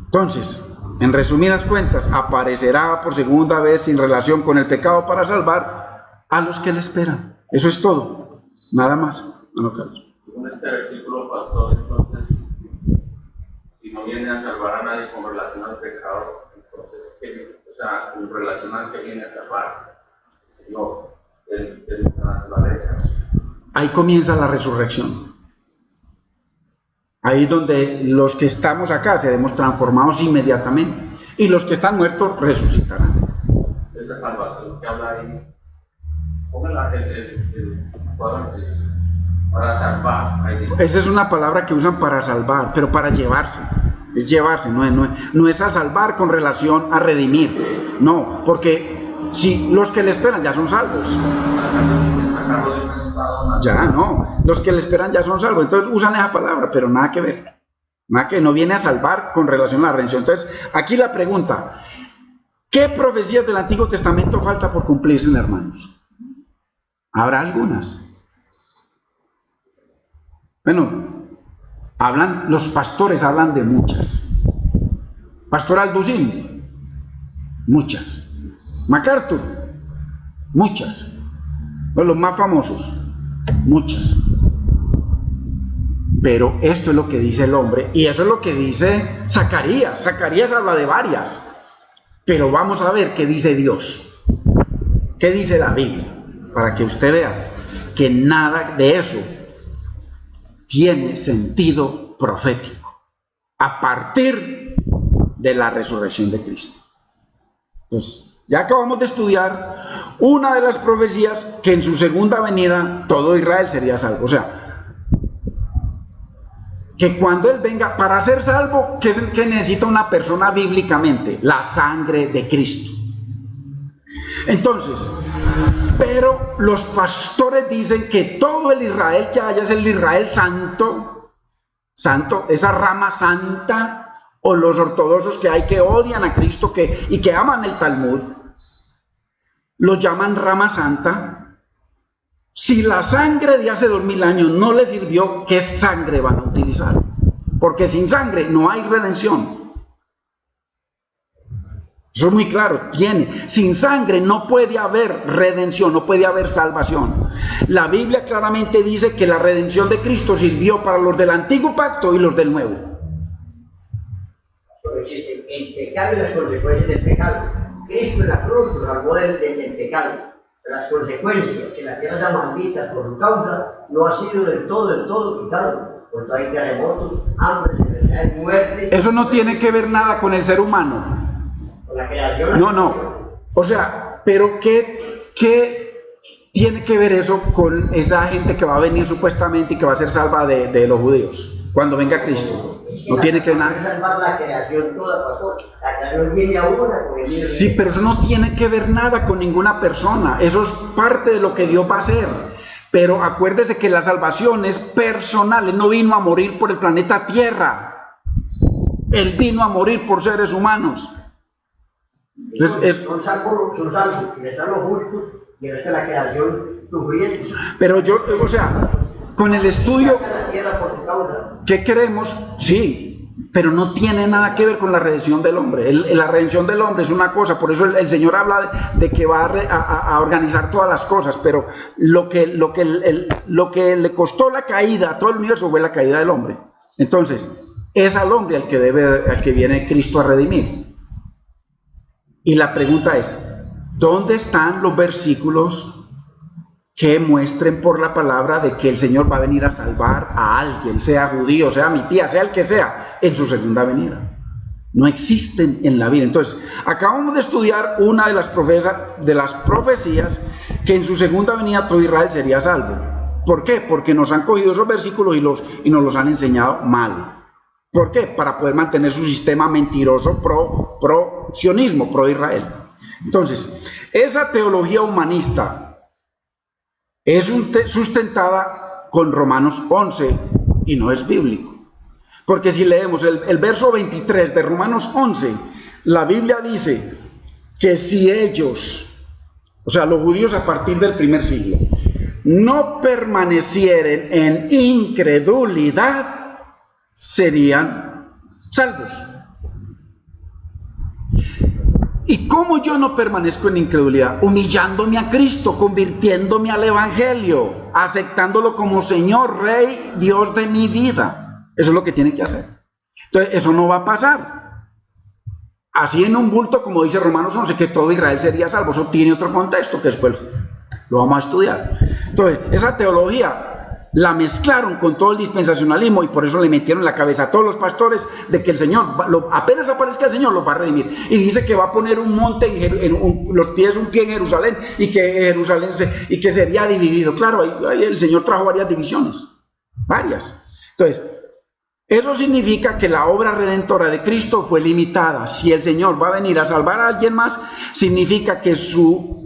Entonces, en resumidas cuentas, aparecerá por segunda vez sin relación con el pecado para salvar a los que le esperan. Eso es todo, nada más. No, Carlos. Según este versículo, pastor, entonces, si no viene a salvar a nadie con relación al pecado, entonces, o sea, con relación al que viene a salvar, Señor, de nuestra naturaleza. Ahí comienza la resurrección. Ahí es donde los que estamos acá seremos transformados inmediatamente y los que están muertos resucitarán. Esa salvación que habla ahí, póngala para salvar. Esa es una palabra que usan para salvar, pero para llevarse. Es llevarse, no es a salvar con relación a redimir. No, porque si los que le esperan ya son salvos. Ya no, los que le esperan ya son salvos. Entonces usan esa palabra, pero nada que ver. Nada que no viene a salvar con relación a la redención. Entonces, aquí la pregunta: ¿qué profecías del Antiguo Testamento falta por cumplirse, hermanos? ¿Habrá algunas? Bueno, los pastores hablan de muchas. Pastor Alducín, muchas. MacArthur, muchas. Los más famosos, muchas. Pero esto es lo que dice el hombre, y eso es lo que dice Zacarías. Zacarías habla de varias, pero vamos a ver qué dice Dios, qué dice la Biblia, para que usted vea que nada de eso tiene sentido profético a partir de la resurrección de Cristo. Pues ya acabamos de estudiar una de las profecías que en su segunda venida todo Israel sería salvo. O sea, que cuando Él venga, para ser salvo, ¿qué es el que necesita una persona bíblicamente? La sangre de Cristo. Entonces, pero los pastores dicen que todo el Israel que haya es el Israel santo, esa rama santa, o los ortodoxos que hay que odian a Cristo y que aman el Talmud, los llaman rama santa. Si la sangre de hace 2000 años no les sirvió, ¿qué sangre van a utilizar? Porque sin sangre no hay redención. Eso es muy claro, sin sangre no puede haber redención, no puede haber salvación. La Biblia claramente dice que la redención de Cristo sirvió para los del antiguo pacto y los del nuevo. Pero existe el pecado y las consecuencias del pecado. Cristo en la cruz nos salvó del pecado. Las consecuencias, que la tierra sea maldita por su causa, no ha sido del todo quitado. Por todo hay terremotos, hambre, enfermedades, muerte. Eso no tiene que ver nada con el ser humano. Con la creación. No. O sea, pero ¿qué tiene que ver eso con esa gente que va a venir supuestamente y que va a ser salva de los judíos cuando venga Cristo? No tiene que ver nada. Salvar la creación toda, pastor. La creación viene a una. Sí, pero eso no tiene que ver nada con ninguna persona. Eso es parte de lo que Dios va a hacer. Pero acuérdese que la salvación es personal. Él no vino a morir por el planeta Tierra. Él vino a morir por seres humanos. Entonces, son salvos, están los justos y el resto de la creación sufriendo. Pero o sea, con el estudio, ¿qué queremos? Sí, pero no tiene nada que ver con la redención del hombre. La redención del hombre es una cosa, por eso el Señor habla de que va a organizar todas las cosas, pero lo que le costó la caída a todo el universo fue la caída del hombre. Entonces, es al hombre al que viene Cristo a redimir. Y la pregunta es, ¿dónde están los versículos que muestren por la palabra de que el Señor va a venir a salvar a alguien, sea judío, sea mi tía, sea el que sea, en su segunda venida? No existen en la Biblia. Entonces, acabamos de estudiar una de las profecías que en su segunda venida todo Israel sería salvo. ¿Por qué? Porque nos han cogido esos versículos y nos los han enseñado mal. ¿Por qué? Para poder mantener su sistema mentiroso pro-sionismo, pro-Israel. Entonces, esa teología humanista es sustentada con Romanos 11 y no es bíblico. Porque si leemos el verso 23 de Romanos 11, la Biblia dice que si ellos, o sea, los judíos a partir del primer siglo, no permanecieren en incredulidad, serían salvos. ¿Y cómo yo no permanezco en incredulidad? Humillándome a Cristo, convirtiéndome al Evangelio, aceptándolo como Señor, Rey, Dios de mi vida. Eso es lo que tiene que hacer. Entonces, eso no va a pasar. Así en un bulto, como dice Romanos 11, que todo Israel sería salvo. Eso tiene otro contexto que después lo vamos a estudiar. Entonces, esa teología la mezclaron con todo el dispensacionalismo y por eso le metieron en la cabeza a todos los pastores de que el Señor, apenas aparezca el Señor, los va a redimir. Y dice que va a poner un monte, un pie en Jerusalén y que sería dividido. Claro, ahí el Señor trajo varias divisiones, varias. Entonces, eso significa que la obra redentora de Cristo fue limitada. Si el Señor va a venir a salvar a alguien más, significa que su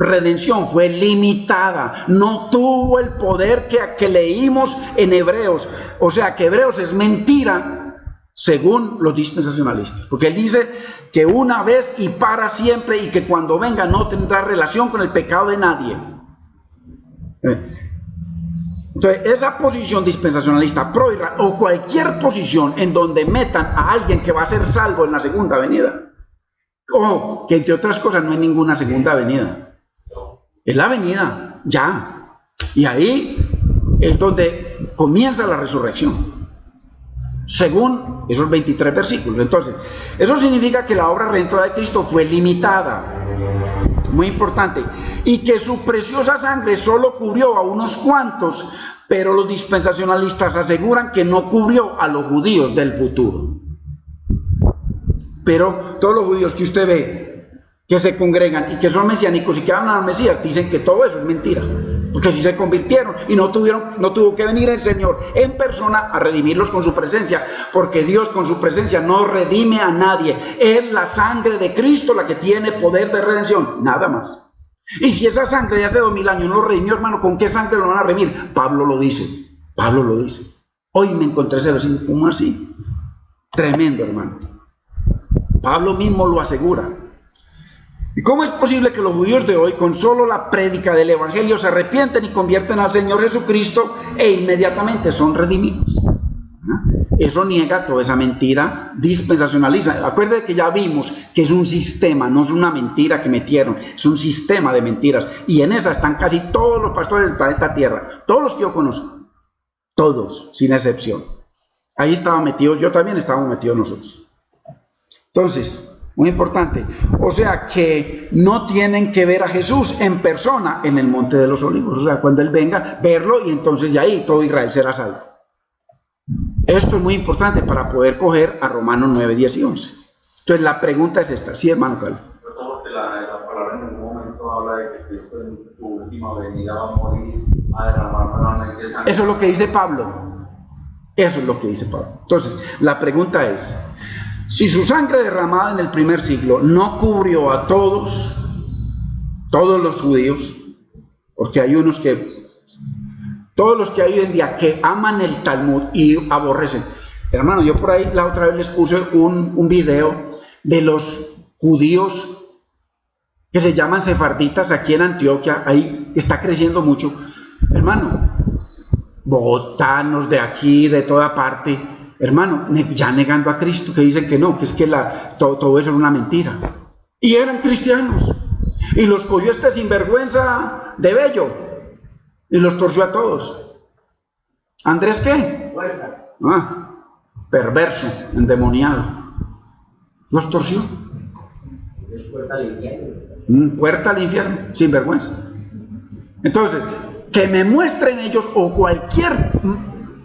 redención fue limitada, no tuvo el poder que leímos en Hebreos. O sea que Hebreos es mentira según los dispensacionalistas, porque él dice que una vez y para siempre, y que cuando venga no tendrá relación con el pecado de nadie. Entonces, esa posición dispensacionalista pro Israel, o cualquier posición en donde metan a alguien que va a ser salvo en la segunda venida, o que entre otras cosas no hay ninguna segunda venida, es la venida, ya, y ahí es donde comienza la resurrección, según esos 23 versículos. Entonces, eso significa que la obra redentora de Cristo fue limitada, muy importante, y que su preciosa sangre solo cubrió a unos cuantos, pero los dispensacionalistas aseguran que no cubrió a los judíos del futuro. Pero todos los judíos que usted ve que se congregan y que son mesiánicos y que hablan al Mesías, dicen que todo eso es mentira, porque si se convirtieron y no tuvo que venir el Señor en persona a redimirlos con su presencia, porque Dios con su presencia no redime a nadie. Es la sangre de Cristo la que tiene poder de redención, nada más. Y si esa sangre de hace 2000 años no lo redimió, hermano, ¿con qué sangre lo van a redimir? Pablo lo dice, Pablo lo dice. Hoy me encontré ese versículo, ¿cómo así? Tremendo, hermano. Pablo mismo lo asegura. ¿Y cómo es posible que los judíos de hoy, con solo la prédica del Evangelio, se arrepienten y convierten al Señor Jesucristo e inmediatamente son redimidos? Eso niega toda esa mentira dispensacionalista. Acuérdense que ya vimos que es un sistema, no es una mentira que metieron, es un sistema de mentiras. Y en esa están casi todos los pastores del planeta Tierra, todos los que yo conozco, todos, sin excepción. Ahí estaban metidos, yo también estábamos metidos nosotros. Entonces, muy importante, o sea que no tienen que ver a Jesús en persona en el Monte de los Olivos, o sea, cuando Él venga, verlo y entonces ya ahí todo Israel será salvo. Esto es muy importante para poder coger a Romanos 9, 10 y 11. Entonces la pregunta es esta, ¿sí, hermano Carlos? Porque la palabra en ningún momento habla de que Cristo en su última venida va a morir, a derramar nuevamente sangre. Eso es lo que dice Pablo. Eso es lo que dice Pablo. Entonces, la pregunta es, si su sangre derramada en el primer siglo no cubrió a todos los judíos, porque hay unos que, todos los que hay hoy en día que aman el Talmud y aborrecen. Hermano, yo por ahí la otra vez les puse un video de los judíos que se llaman sefarditas aquí en Antioquia, ahí está creciendo mucho. Hermano, bogotanos de aquí, de toda parte, hermano, ya negando a Cristo, que dicen que no, que es que todo eso es una mentira. Y eran cristianos. Y los cogió este sinvergüenza de Bello. Y los torció a todos. ¿Andrés qué? Perverso, endemoniado. Los torció. Puerta al infierno, sinvergüenza. Entonces, que me muestren ellos o cualquier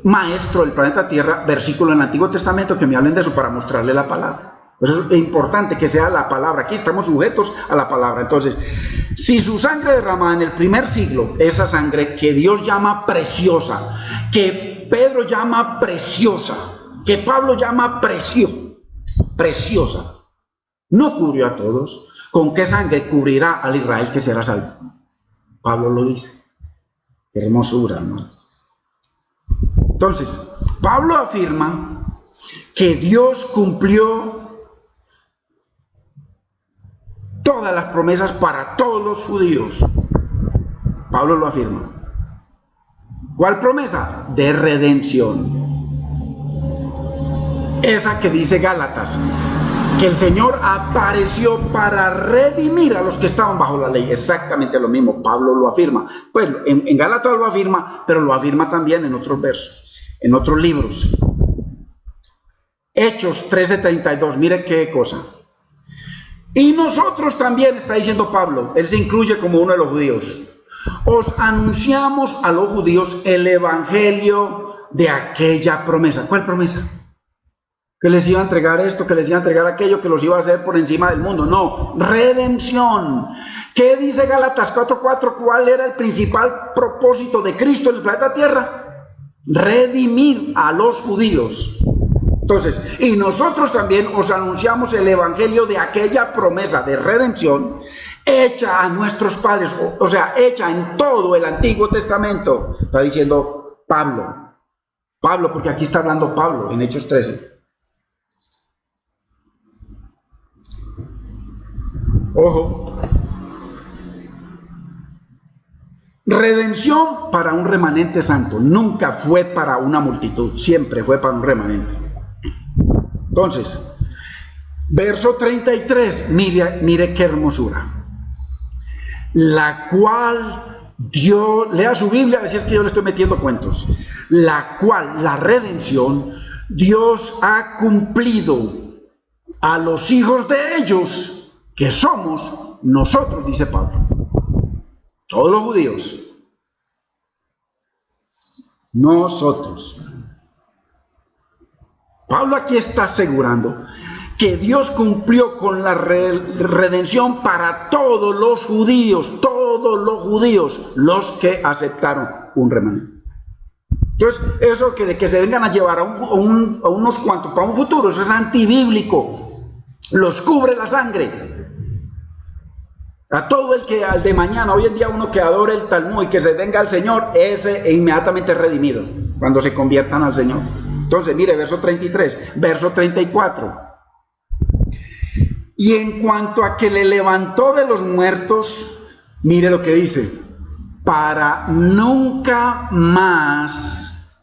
maestro del planeta Tierra, versículo en el Antiguo Testamento, que me hablen de eso para mostrarle la palabra. Eso es importante que sea la palabra. Aquí estamos sujetos a la palabra. Entonces, si su sangre derramada en el primer siglo, esa sangre que Dios llama preciosa, que Pedro llama preciosa, que Pablo llama preciosa, no cubrió a todos, ¿con qué sangre cubrirá al Israel que será salvo? Pablo lo dice. Qué hermosura, ¿no? Entonces, Pablo afirma que Dios cumplió todas las promesas para todos los judíos. Pablo lo afirma. ¿Cuál promesa? De redención. Esa que dice Gálatas, que el Señor apareció para redimir a los que estaban bajo la ley. Exactamente lo mismo, Pablo lo afirma. Pues en Gálatas lo afirma, pero lo afirma también en otros versos, en otros libros. Hechos 13:32, mire qué cosa. Y nosotros también, está diciendo Pablo, él se incluye como uno de los judíos, os anunciamos a los judíos el evangelio de aquella promesa. ¿Cuál promesa? Que les iba a entregar esto, que les iba a entregar aquello, que los iba a hacer por encima del mundo. No, redención. ¿Qué dice Gálatas 4:4? ¿Cuál era el principal propósito de Cristo en el planeta Tierra? Redimir a los judíos. Entonces, y nosotros también os anunciamos el evangelio de aquella promesa de redención hecha a nuestros padres, o sea, hecha en todo el Antiguo Testamento. Está diciendo Pablo, porque aquí está hablando Pablo en Hechos 13. Ojo, Redención para un remanente santo, nunca fue para una multitud, siempre fue para un remanente. Entonces, verso 33, mire qué hermosura. La cual Dios, lea su Biblia, a ver si es que yo le estoy metiendo cuentos. La cual, la redención, Dios ha cumplido a los hijos de ellos, que somos nosotros, dice Pablo. Todos los judíos. Nosotros. Pablo aquí está asegurando que Dios cumplió con la redención para todos los judíos, los que aceptaron un remanente. Entonces, eso de que se vengan a llevar a unos cuantos para un futuro, eso es antibíblico. Los cubre la sangre. A todo el que al de mañana, hoy en día uno que adore el Talmud y que se venga al Señor, ese inmediatamente es redimido, cuando se conviertan al Señor. Entonces, mire, verso 33, verso 34. Y en cuanto a que le levantó de los muertos, mire lo que dice, para nunca más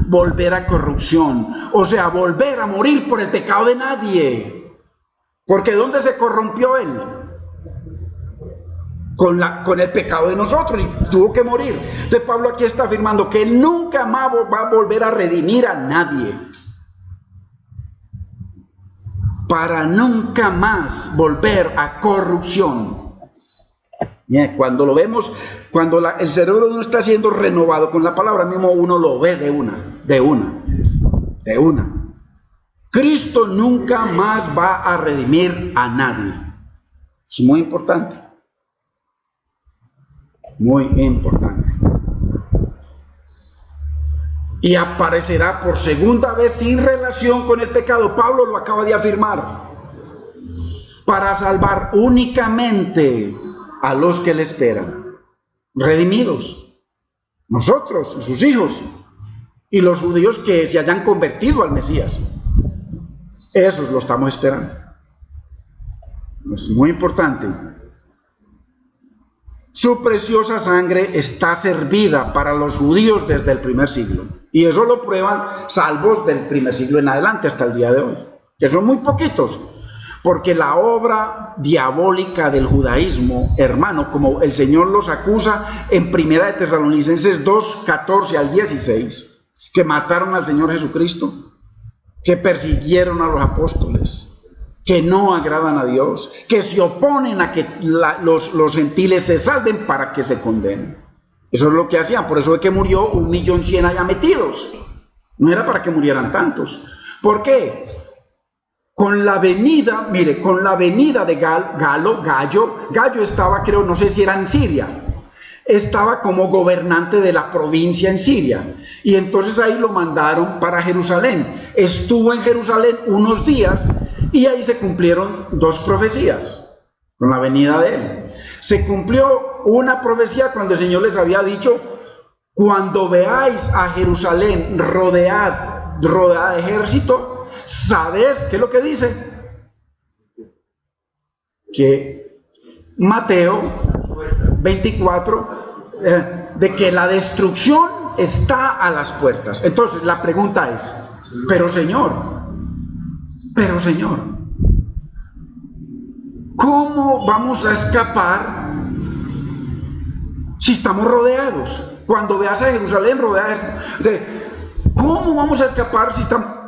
volver a corrupción, o sea, volver a morir por el pecado de nadie. Porque ¿dónde se corrompió él? Con el pecado de nosotros, y tuvo que morir. Entonces Pablo aquí está afirmando que él nunca más va a volver a redimir a nadie. Para nunca más volver a corrupción. Cuando lo vemos, cuando el cerebro de uno está siendo renovado con la palabra, mismo uno lo ve de una. Cristo nunca más va a redimir a nadie. Es muy importante. Muy importante. Y aparecerá por segunda vez sin relación con el pecado. Pablo lo acaba de afirmar. Para salvar únicamente a los que le esperan. Redimidos. Nosotros, sus hijos. Y los judíos que se hayan convertido al Mesías. Esos lo estamos esperando. Es muy importante. Su preciosa sangre está servida para los judíos desde el primer siglo. Y eso lo prueban salvos del primer siglo en adelante hasta el día de hoy. Que son muy poquitos. Porque la obra diabólica del judaísmo, hermano, como el Señor los acusa en 1 de Tesalonicenses 2, 14 al 16, que mataron al Señor Jesucristo, que persiguieron a los apóstoles, que no agradan a Dios, que se oponen a que los gentiles se salven para que se condenen. Eso es lo que hacían, por eso es que murió 1.100.000 allá metidos. No era para que murieran tantos. ¿Por qué? Con la venida, mire, con la venida de Gallo estaba, creo, no sé si era en Siria, estaba como gobernante de la provincia en Siria, y entonces ahí lo mandaron para Jerusalén. Estuvo en Jerusalén unos días, y ahí se cumplieron dos profecías, con la venida de él. Se cumplió una profecía cuando el Señor les había dicho, cuando veáis a Jerusalén rodeada de ejército, ¿sabes qué es lo que dice? Que Mateo 24, de que la destrucción está a las puertas. Entonces la pregunta es, pero Señor, ¿cómo vamos a escapar si estamos rodeados? Cuando veas a Jerusalén rodeada, ¿cómo vamos a escapar si estamos?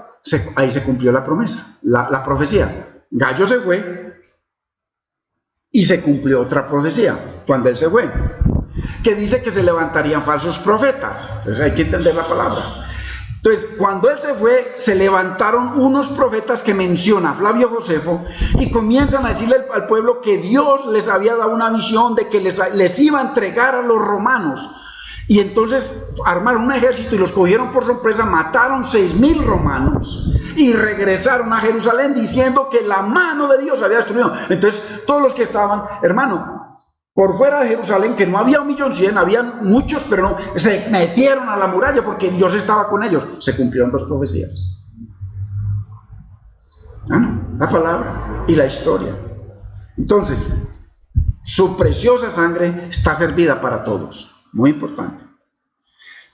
Ahí se cumplió la promesa, la profecía. Gallo se fue y se cumplió otra profecía cuando él se fue, que dice que se levantarían falsos profetas. Entonces hay que entender la palabra. Entonces, cuando él se fue, se levantaron unos profetas que menciona Flavio Josefo y comienzan a decirle al pueblo que Dios les había dado una visión de que les iba a entregar a los romanos. Y entonces armaron un ejército y los cogieron por sorpresa, mataron 6.000 romanos y regresaron a Jerusalén diciendo que la mano de Dios había destruido. Entonces, todos los que estaban, hermano, por fuera de Jerusalén, que no había 1.100.000, habían muchos, pero no, se metieron a la muralla porque Dios estaba con ellos. Se cumplieron dos profecías. La palabra y la historia. Entonces, su preciosa sangre está servida para todos. muy importante.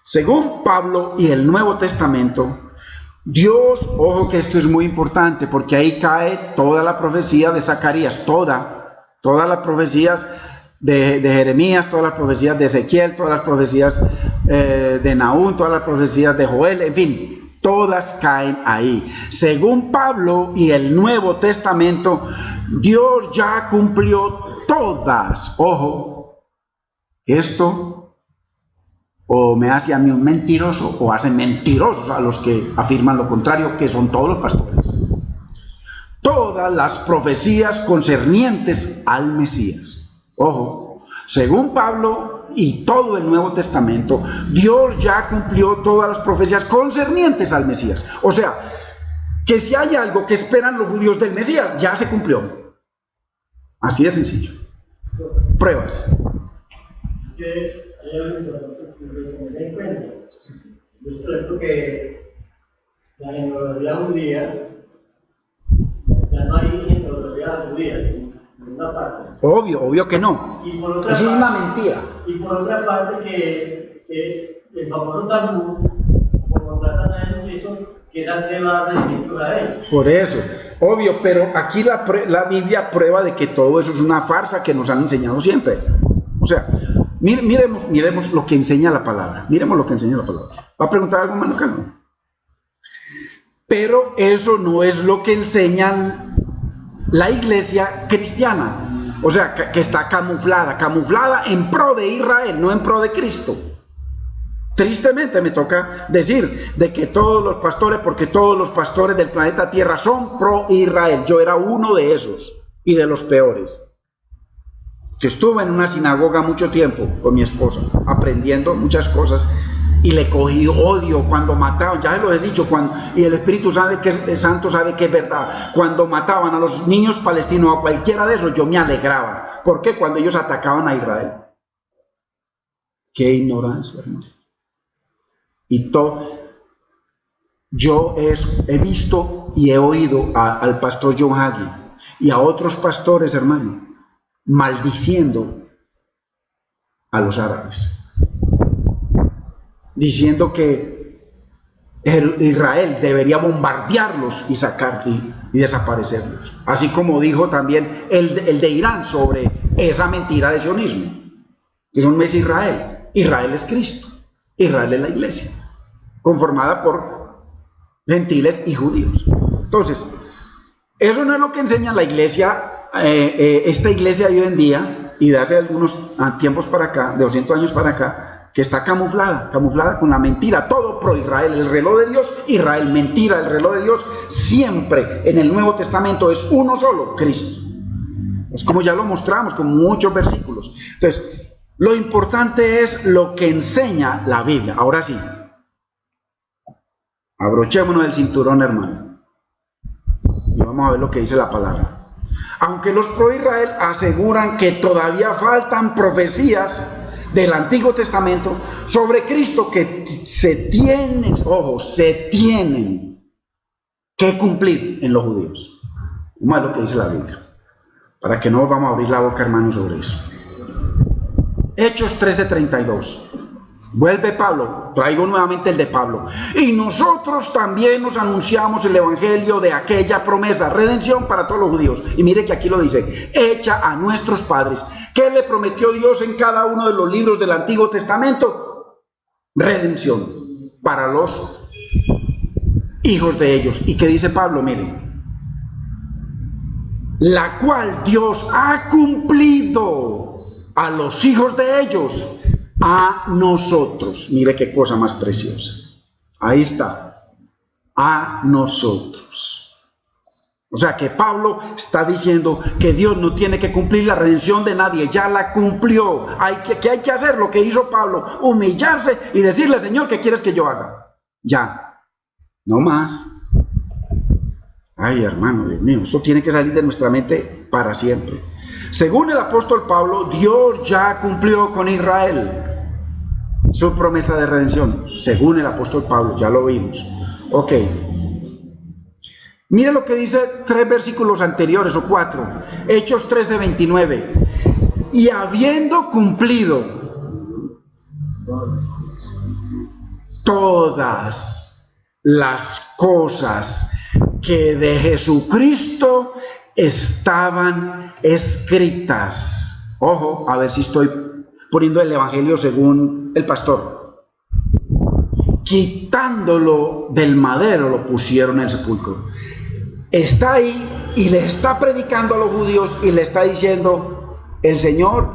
Según Pablo y el Nuevo Testamento, Dios, ojo que esto es muy importante, porque ahí cae toda la profecía de Zacarías, todas las profecías de Jeremías, todas las profecías de Ezequiel, todas las profecías de Nahum, todas las profecías de Joel, en fin, todas caen ahí. Según Pablo y el Nuevo Testamento, Dios ya cumplió todas. Ojo, esto o me hace a mí un mentiroso o hace mentirosos a los que afirman lo contrario, que son todos los pastores. Todas las profecías concernientes al Mesías. Ojo, según Pablo y todo el Nuevo Testamento, Dios ya cumplió todas las profecías concernientes al Mesías. O sea, que si hay algo que esperan los judíos del Mesías, ya se cumplió. Así de sencillo. Pruebas. Hay algo importante que tener en cuenta. Yo creo que la genealogía judía, ya no hay genealogía judía en una parte. Obvio que no. Y por otra Eso parte, es una mentira. Y por otra parte que el famoso tabú, como tratan a Jesucristo, que era el tema de la escritura de él. Por eso, obvio, pero aquí la Biblia prueba de que todo eso es una farsa que nos han enseñado siempre. O sea, miremos lo que enseña la palabra. Miremos lo que enseña la palabra. ¿Va a preguntar algo, hermano Carlos? Pero eso no es lo que enseña la iglesia cristiana. O sea, que está camuflada en pro de Israel, no en pro de Cristo. Tristemente me toca decir de que todos los pastores, porque todos los pastores del planeta Tierra son pro Israel. Yo era uno de esos y de los peores. Yo estuve en una sinagoga mucho tiempo con mi esposa, aprendiendo muchas cosas, y le cogí odio cuando mataban, ya se lo he dicho, y el Espíritu Santo sabe que es verdad, cuando mataban a los niños palestinos o a cualquiera de esos, yo me alegraba. ¿Por qué? Cuando ellos atacaban a Israel. Qué ignorancia, hermano. Y yo he visto y he oído al pastor John Hagee y a otros pastores, hermano, maldiciendo a los árabes, diciendo que Israel debería bombardearlos y y desaparecerlos, así como dijo también el de Irán sobre esa mentira de sionismo, que eso no es Israel. Israel es Cristo, Israel es la iglesia, conformada por gentiles y judíos. Entonces, eso no es lo que enseña la iglesia. Esta iglesia de hoy en día, y de hace algunos tiempos para acá, de 200 años para acá, que está camuflada con la mentira, todo pro Israel, el reloj de Dios, Israel, mentira, el reloj de Dios siempre en el Nuevo Testamento es uno solo, Cristo. Es como ya lo mostramos con muchos versículos. Entonces, lo importante es lo que enseña la Biblia. Ahora sí, abrochémonos el cinturón, hermano, y vamos a ver lo que dice la palabra. Aunque los pro-Israel aseguran que todavía faltan profecías del Antiguo Testamento sobre Cristo que se tienen que cumplir en los judíos. Vamos a ver lo que dice la Biblia, para que no vamos a abrir la boca, hermanos, sobre eso. Hechos 13:32. Vuelve Pablo, traigo nuevamente el de Pablo. Y nosotros también nos anunciamos el evangelio de aquella promesa, redención para todos los judíos. Y mire que aquí lo dice, hecha a nuestros padres. ¿Qué le prometió Dios en cada uno de los libros del Antiguo Testamento? Redención para los hijos de ellos. ¿Y qué dice Pablo? Miren, la cual Dios ha cumplido a los hijos de ellos, a nosotros. Mire qué cosa más preciosa. Ahí está. A nosotros. O sea que Pablo está diciendo que Dios no tiene que cumplir la redención de nadie, ya la cumplió. ¿Qué hay que hacer? Lo que hizo Pablo, humillarse y decirle, Señor, ¿qué quieres que yo haga? Ya, no más. Ay, hermano, Dios mío, esto tiene que salir de nuestra mente para siempre. Según el apóstol Pablo, Dios ya cumplió con Israel su promesa de redención. Según el apóstol Pablo, ya lo vimos. Ok. Mire lo que dice 3 versículos anteriores o 4. Hechos 13:29. Y habiendo cumplido Todas las cosas que de Jesucristo estaban escritas. Ojo, a ver si estoy poniendo el Evangelio según el pastor. Quitándolo del madero, lo pusieron en el sepulcro. Está ahí y le está predicando a los judíos y le está diciendo: el Señor,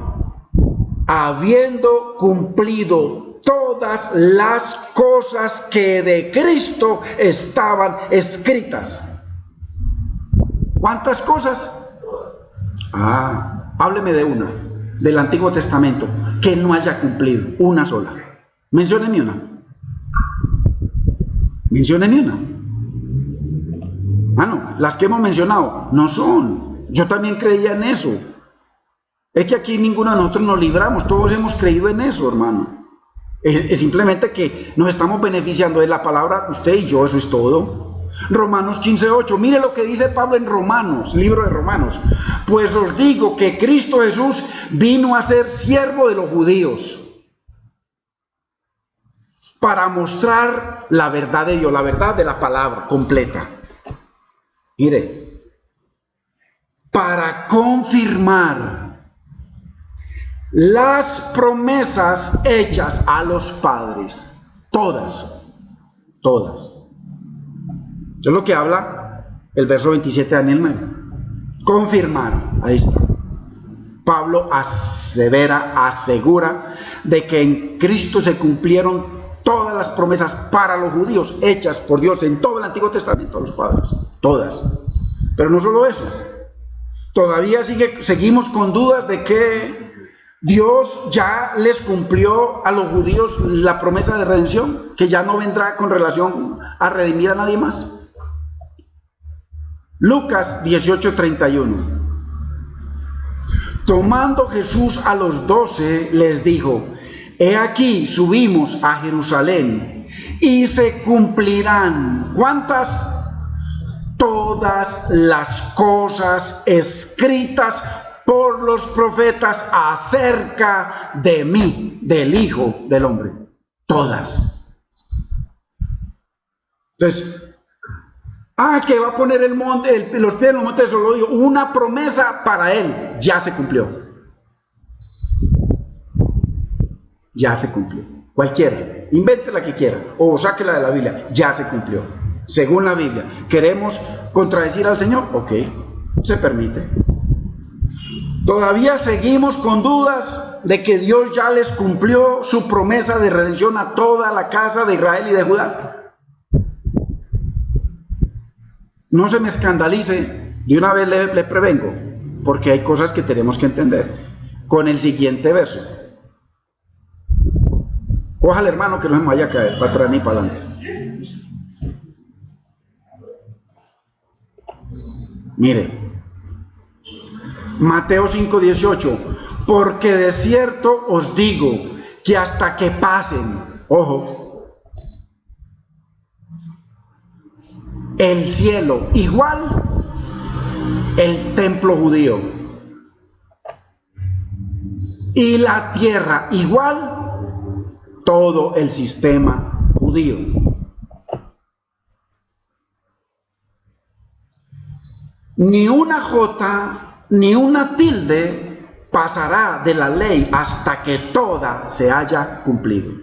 habiendo cumplido todas las cosas que de Cristo estaban escritas. ¿Cuántas cosas? Hábleme de una, del Antiguo Testamento, que no haya cumplido, una sola. Mencióneme una. Mencióneme una. No, las que hemos mencionado no son. Yo también creía en eso. Es que aquí ninguno de nosotros nos libramos, todos hemos creído en eso, hermano. Es simplemente que nos estamos beneficiando de la palabra, usted y yo, eso es todo. Romanos 15:8, mire lo que dice Pablo en Romanos, libro de Romanos. Pues os digo que Cristo Jesús vino a ser siervo de los judíos para mostrar la verdad de Dios, la verdad de la palabra completa. Mire, para confirmar las promesas hechas a los padres, todas. Eso es lo que habla el verso 27 de Daniel 9. Confirmar, ahí está. Pablo asegura de que en Cristo se cumplieron todas las promesas para los judíos hechas por Dios en todo el Antiguo Testamento a los padres, todas. Pero no solo eso, todavía seguimos con dudas de que Dios ya les cumplió a los judíos la promesa de redención, que ya no vendrá con relación a redimir a nadie más. Lucas 18:31. Tomando Jesús a los 12, les dijo: he aquí, subimos a Jerusalén, y se cumplirán, ¿cuántas? Todas las cosas escritas por los profetas acerca de mí, del Hijo del Hombre. Todas. Entonces, que va a poner los pies en los montes, solo digo, una promesa para él, ya se cumplió. Ya se cumplió. Cualquiera, invente la que quiera, o sáquela de la Biblia, ya se cumplió. Según la Biblia. ¿Queremos contradecir al Señor? Ok, se permite. Todavía seguimos con dudas de que Dios ya les cumplió su promesa de redención a toda la casa de Israel y de Judá. No se me escandalice, de una vez le prevengo, porque hay cosas que tenemos que entender. Con el siguiente verso. Cójale, hermano, que no se me vaya a caer para atrás ni para adelante. Mire, Mateo 5:18, porque de cierto os digo que hasta que pasen, ojo, el cielo, igual el templo judío, y la tierra, igual todo el sistema judío. Ni una jota, ni una tilde pasará de la ley hasta que toda se haya cumplido.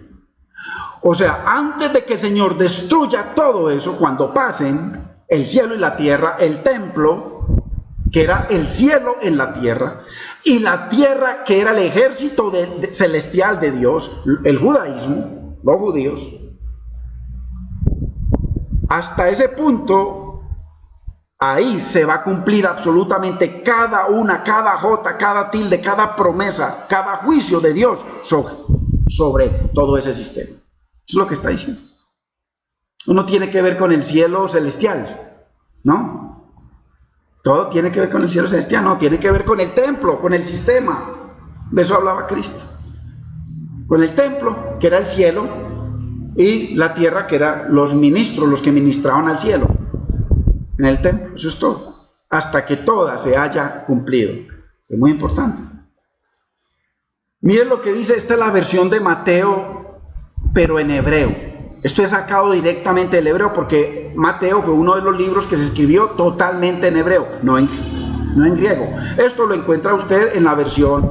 O sea, antes de que el Señor destruya todo eso, cuando pasen el cielo y la tierra, el templo, que era el cielo en la tierra, y la tierra, que era el ejército celestial de Dios, el judaísmo, los judíos, hasta ese punto, ahí se va a cumplir absolutamente cada una, cada jota, cada tilde, cada promesa, cada juicio de Dios sobre todo ese sistema. Eso es lo que está diciendo. Uno tiene que ver con el cielo celestial, ¿no? Todo tiene que ver con el cielo celestial, no, tiene que ver con el templo, con el sistema. De eso hablaba Cristo. Con el templo, que era el cielo, y la tierra, que eran los ministros, los que ministraban al cielo. En el templo, eso es todo. Hasta que toda se haya cumplido. Es muy importante. Miren lo que dice, esta es la versión de Mateo pero en hebreo. Esto es sacado directamente del hebreo porque Mateo fue uno de los libros que se escribió totalmente en hebreo, no en griego. Esto lo encuentra usted en la versión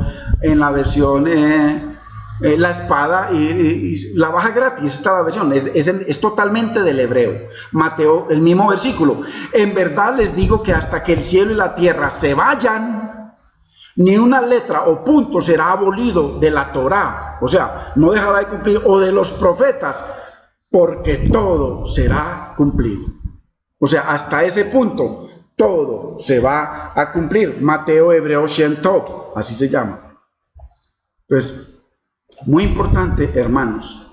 La Espada y la baja gratis. Esta versión es totalmente del hebreo. Mateo, el mismo versículo: en verdad les digo que hasta que el cielo y la tierra se vayan, ni una letra o punto será abolido de la Torá, o sea, no dejará de cumplir, o de los profetas, porque todo será cumplido. O sea, hasta ese punto todo se va a cumplir. Mateo Hebreo Shem Tov, así se llama. Pues muy importante, hermanos.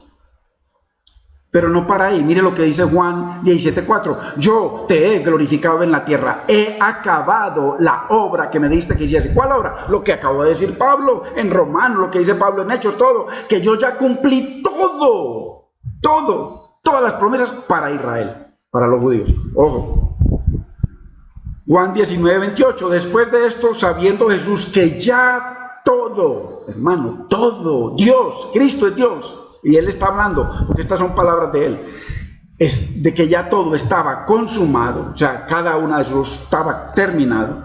Pero no para ahí. Mire lo que dice Juan 17:4. Yo te he glorificado en la tierra. He acabado la obra que me diste que hiciese. ¿Cuál obra? Lo que acabo de decir Pablo en Romanos, lo que dice Pablo en Hechos, todo. Que yo ya cumplí todo. Todas las promesas para Israel, para los judíos. Ojo. Juan 19:28. Después de esto, sabiendo Jesús que ya todo, hermano, todo, Dios, Cristo es Dios. Y Él está hablando, porque estas son palabras de Él, es de que ya todo estaba consumado, o sea, cada una de ellos estaba terminado.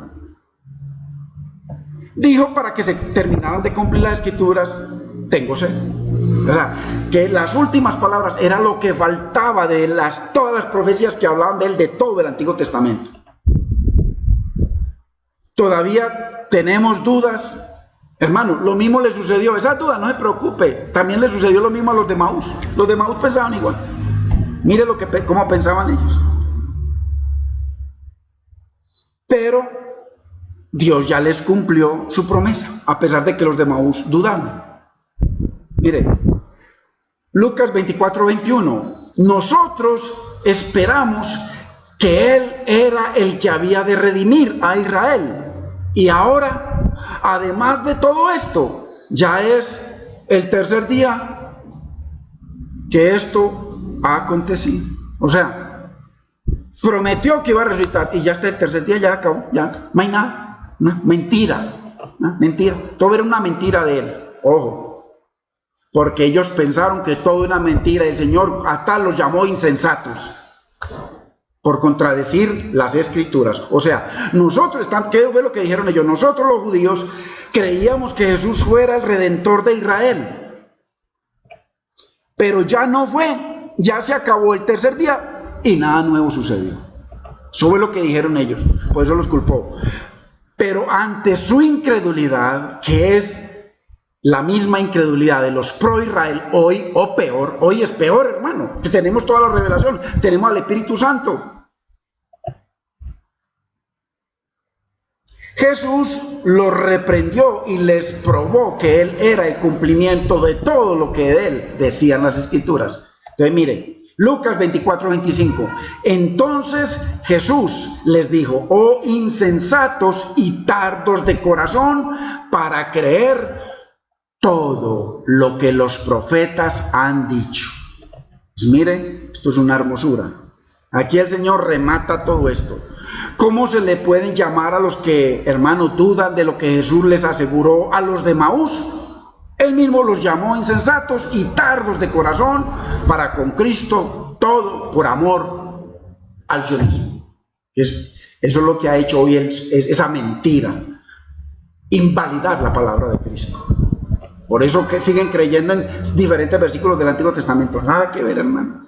Dijo, para que se terminaran de cumplir las escrituras, tengo sed. O sea, que las últimas palabras era lo que faltaba de todas las profecías que hablaban de Él, de todo el Antiguo Testamento. Todavía tenemos dudas. Hermano, lo mismo le sucedió, esa duda, no se preocupe, también le sucedió lo mismo a los de Maús. Los de Maús pensaban igual. Mire cómo pensaban ellos. Pero Dios ya les cumplió su promesa, a pesar de que los de Maús dudaban. Mire, Lucas 24:21. Nosotros esperamos que Él era el que había de redimir a Israel. Y ahora, además de todo esto, ya es el tercer día que esto ha acontecido. O sea, prometió que iba a resucitar y ya está el tercer día, ya acabó, ya no hay nada. Mentira, mentira. Todo era una mentira de Él. Ojo, porque ellos pensaron que todo era mentira. El Señor a tal los llamó insensatos por contradecir las escrituras. O sea, nosotros, ¿qué fue lo que dijeron ellos? Nosotros los judíos creíamos que Jesús fuera el Redentor de Israel, pero ya no fue, ya se acabó el tercer día y nada nuevo sucedió. Eso fue lo que dijeron ellos, por eso los culpó. Pero ante su incredulidad, que es la misma incredulidad de los pro Israel hoy, o peor, hoy es peor, hermano, que tenemos toda la revelación, tenemos al Espíritu Santo. Jesús los reprendió y les probó que Él era el cumplimiento de todo lo que de Él decían las Escrituras. Entonces mire, Lucas 24:25. Entonces Jesús les dijo: oh insensatos y tardos de corazón para creer todo lo que los profetas han dicho. Pues miren, esto es una hermosura. Aquí el Señor remata todo esto. ¿Cómo se le pueden llamar a los que, hermanos, dudan de lo que Jesús les aseguró a los de Maús? Él mismo los llamó insensatos y tardos de corazón para con Cristo todo por amor al sionismo. Eso es lo que ha hecho hoy esa mentira, invalidar la palabra de Cristo. Por eso que siguen creyendo en diferentes versículos del Antiguo Testamento. Nada que ver, hermano.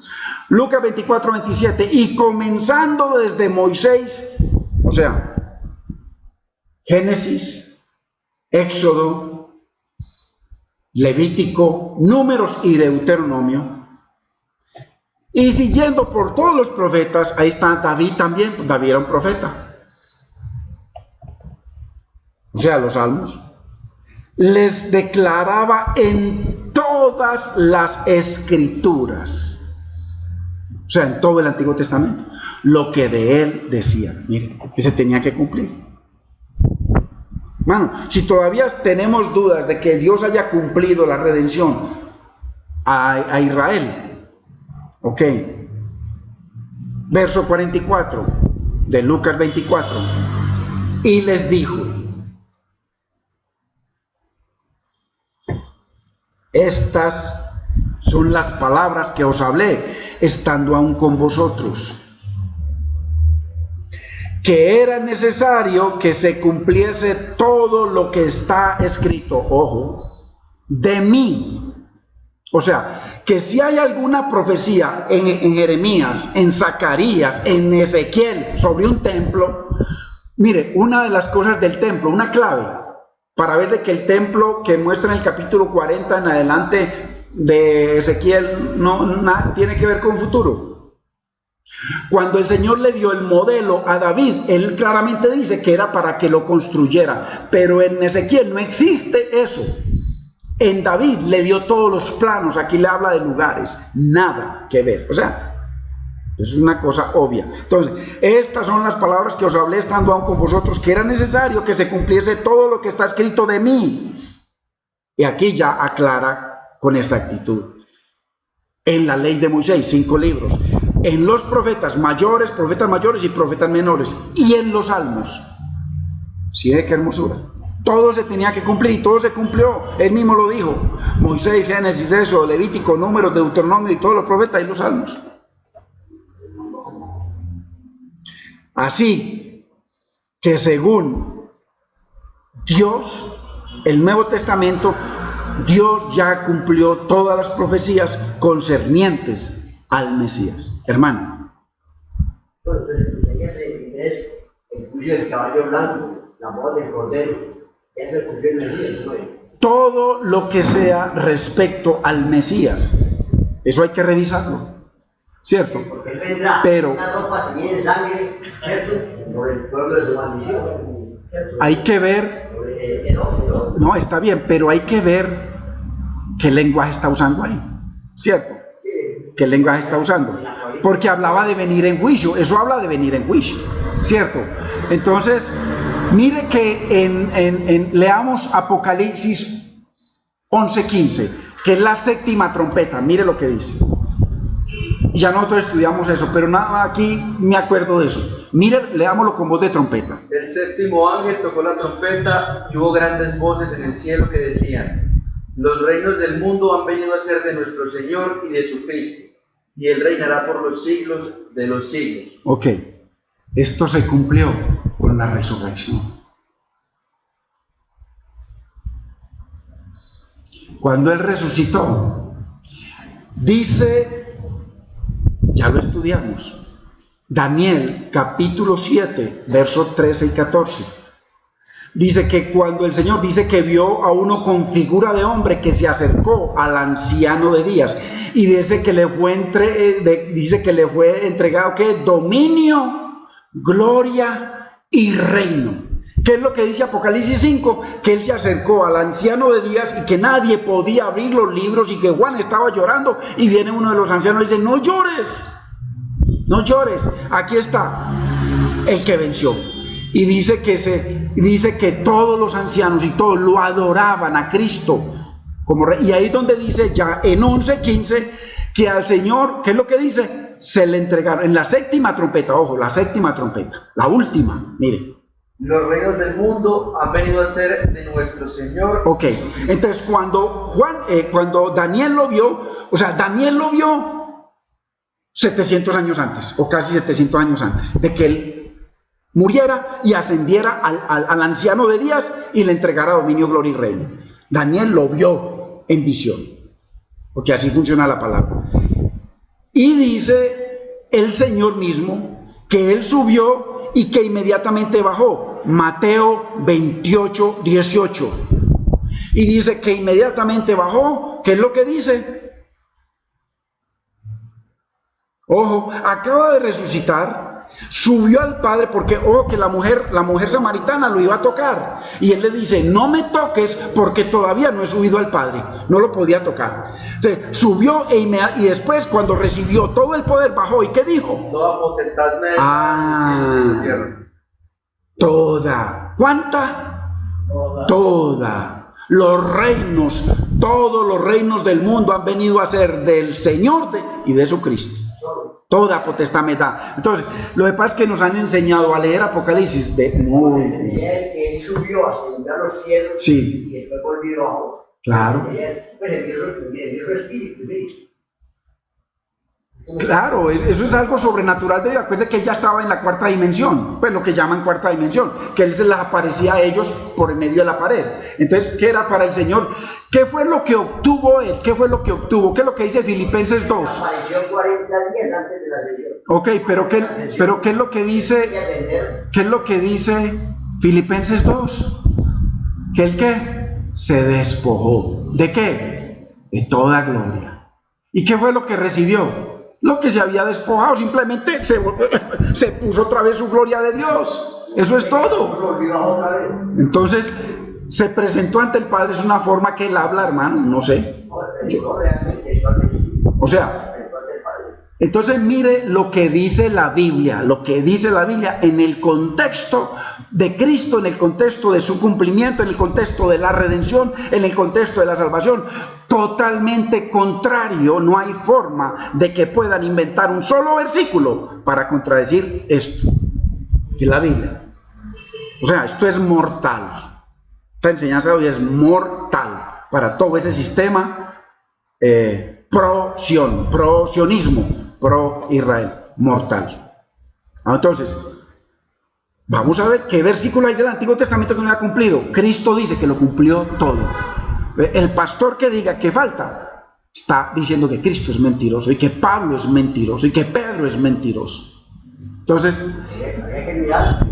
Lucas 24:27. Y comenzando desde Moisés, o sea, Génesis, Éxodo, Levítico, Números y Deuteronomio, y siguiendo por todos los profetas, ahí está David también. David era un profeta. O sea, los salmos. Les declaraba en todas las escrituras, o sea, en todo el Antiguo Testamento, lo que de Él decía, miren, que se tenía que cumplir. Hermano, si todavía tenemos dudas de que Dios haya cumplido la redención a Israel, ok, verso 44 de Lucas 24, y les dijo: estas son las palabras que os hablé, estando aún con vosotros. Que era necesario que se cumpliese todo lo que está escrito, ojo, de mí. O sea, que si hay alguna profecía en Jeremías, en Zacarías, en Ezequiel sobre un templo, mire, una de las cosas del templo, una clave para ver de que el templo que muestra en el capítulo 40 en adelante de Ezequiel nada tiene que ver con futuro. Cuando el Señor le dio el modelo a David, él claramente dice que era para que lo construyera, pero en Ezequiel no existe eso. En David le dio todos los planos, aquí le habla de lugares, nada que ver. O sea, eso es una cosa obvia. Entonces, estas son las palabras que os hablé estando aún con vosotros, que era necesario que se cumpliese todo lo que está escrito de mí. Y aquí ya aclara con exactitud. En la ley de Moisés, 5 libros. En los profetas mayores y profetas menores. Y en los salmos. ¿Sí ve qué hermosura? Todo se tenía que cumplir y todo se cumplió. Él mismo lo dijo. Moisés, Génesis, eso, Levítico, Números, Deuteronomio y todos los profetas y los salmos. Así que según Dios, el Nuevo Testamento, Dios ya cumplió todas las profecías concernientes al Mesías. Hermano. Entonces, Isaías 63, el juicio del caballo blanco, la voz del cordero. Eso es cumplir el Mesías, ¿no? Todo lo que sea respecto al Mesías, eso hay que revisarlo, ¿cierto? Porque él vendrá, pero una ropa teñida de sangre, ¿cierto? Sobre el pueblo de su maldición. hay que ver, no, está bien, pero hay que ver qué lenguaje está usando ahí, ¿cierto? ¿Qué lenguaje está usando? Porque hablaba de venir en juicio, eso habla de venir en juicio, ¿cierto? Entonces, mire que leamos Apocalipsis 11:15, que es la séptima trompeta, mire lo que dice. Ya nosotros estudiamos eso, pero nada, aquí me acuerdo de eso. Mire, leámoslo con voz de trompeta. El séptimo ángel tocó la trompeta y hubo grandes voces en el cielo que decían: los reinos del mundo han venido a ser de nuestro Señor y de su Cristo, y Él reinará por los siglos de los siglos. Ok, esto se cumplió con la resurrección. Cuando Él resucitó, dice, ya lo estudiamos, Daniel capítulo 7, versos 13 y 14. Dice que cuando el Señor dice que vio a uno con figura de hombre que se acercó al anciano de días y dice que le fue entregado ¿qué? Dominio, gloria y reino. ¿Qué es lo que dice Apocalipsis 5? Que él se acercó al anciano de días y que nadie podía abrir los libros y que Juan estaba llorando y viene uno de los ancianos y dice: no llores, no llores, aquí está el que venció. Y dice que todos los ancianos y todos lo adoraban a Cristo como rey. Y ahí donde dice ya en 11:15 que al Señor, ¿qué es lo que dice? Se le entregaron en la séptima trompeta, ojo, la séptima trompeta, la última, mire. Los reinos del mundo han venido a ser de nuestro Señor. Ok, entonces cuando Daniel lo vio, o sea, Daniel lo vio 700 años antes, o casi 700 años antes, de que él muriera y ascendiera al anciano de días y le entregara dominio, gloria y reino. Daniel lo vio en visión, porque así funciona la palabra. Y dice el Señor mismo que él subió y que inmediatamente bajó. Mateo 28:18. Y dice que inmediatamente bajó. ¿Qué es lo que dice? Ojo, acaba de resucitar. Subió al Padre, porque ojo que la mujer samaritana lo iba a tocar y él le dice: no me toques porque todavía no he subido al Padre, no lo podía tocar. Entonces subió y después cuando recibió todo el poder bajó y ¿qué dijo? Toda potestad me da tierra. Toda. ¿Cuánta? Toda. Los reinos, todos los reinos del mundo han venido a ser del Señor y de su Cristo. Toda potestad me da. Entonces, lo que pasa es que nos han enseñado a leer Apocalipsis de muy... Él subió, ascendió a los cielos, sí. y después volvió abajo. Claro. Pues envió su espíritu, sí. Claro, eso es algo sobrenatural. De acuerdo que él ya estaba en la cuarta dimensión, pues lo que llaman cuarta dimensión, que él se les aparecía a ellos por el medio de la pared. Entonces, ¿qué era para el Señor? ¿Qué fue lo que obtuvo él? ¿Qué fue lo que obtuvo? ¿Qué es lo que dice Filipenses 2? Apareció 40 días antes de la ascensión. Ok, pero ¿qué es lo que dice? ¿Qué es lo que dice Filipenses 2? ¿Que el qué? Se despojó. ¿De qué? De toda gloria. ¿Y qué fue lo que recibió? Lo que se había despojado, simplemente se puso otra vez su gloria de Dios. Eso es todo. Entonces, se presentó ante el Padre, es una forma que él habla, hermano, no sé. O sea, entonces mire lo que dice la Biblia, en el contexto de Cristo, en el contexto de su cumplimiento, en el contexto de la redención, en el contexto de la salvación. Totalmente contrario, no hay forma de que puedan inventar un solo versículo para contradecir esto, que es la Biblia. O sea, esto es mortal. Esta enseñanza de hoy es mortal para todo ese sistema pro-sionismo, pro-Israel, mortal. Entonces, vamos a ver qué versículo hay del Antiguo Testamento que no ha cumplido. Cristo dice que lo cumplió todo. El pastor que diga que falta, está diciendo que Cristo es mentiroso, y que Pablo es mentiroso, y que Pedro es mentiroso. Entonces, habría que mirar,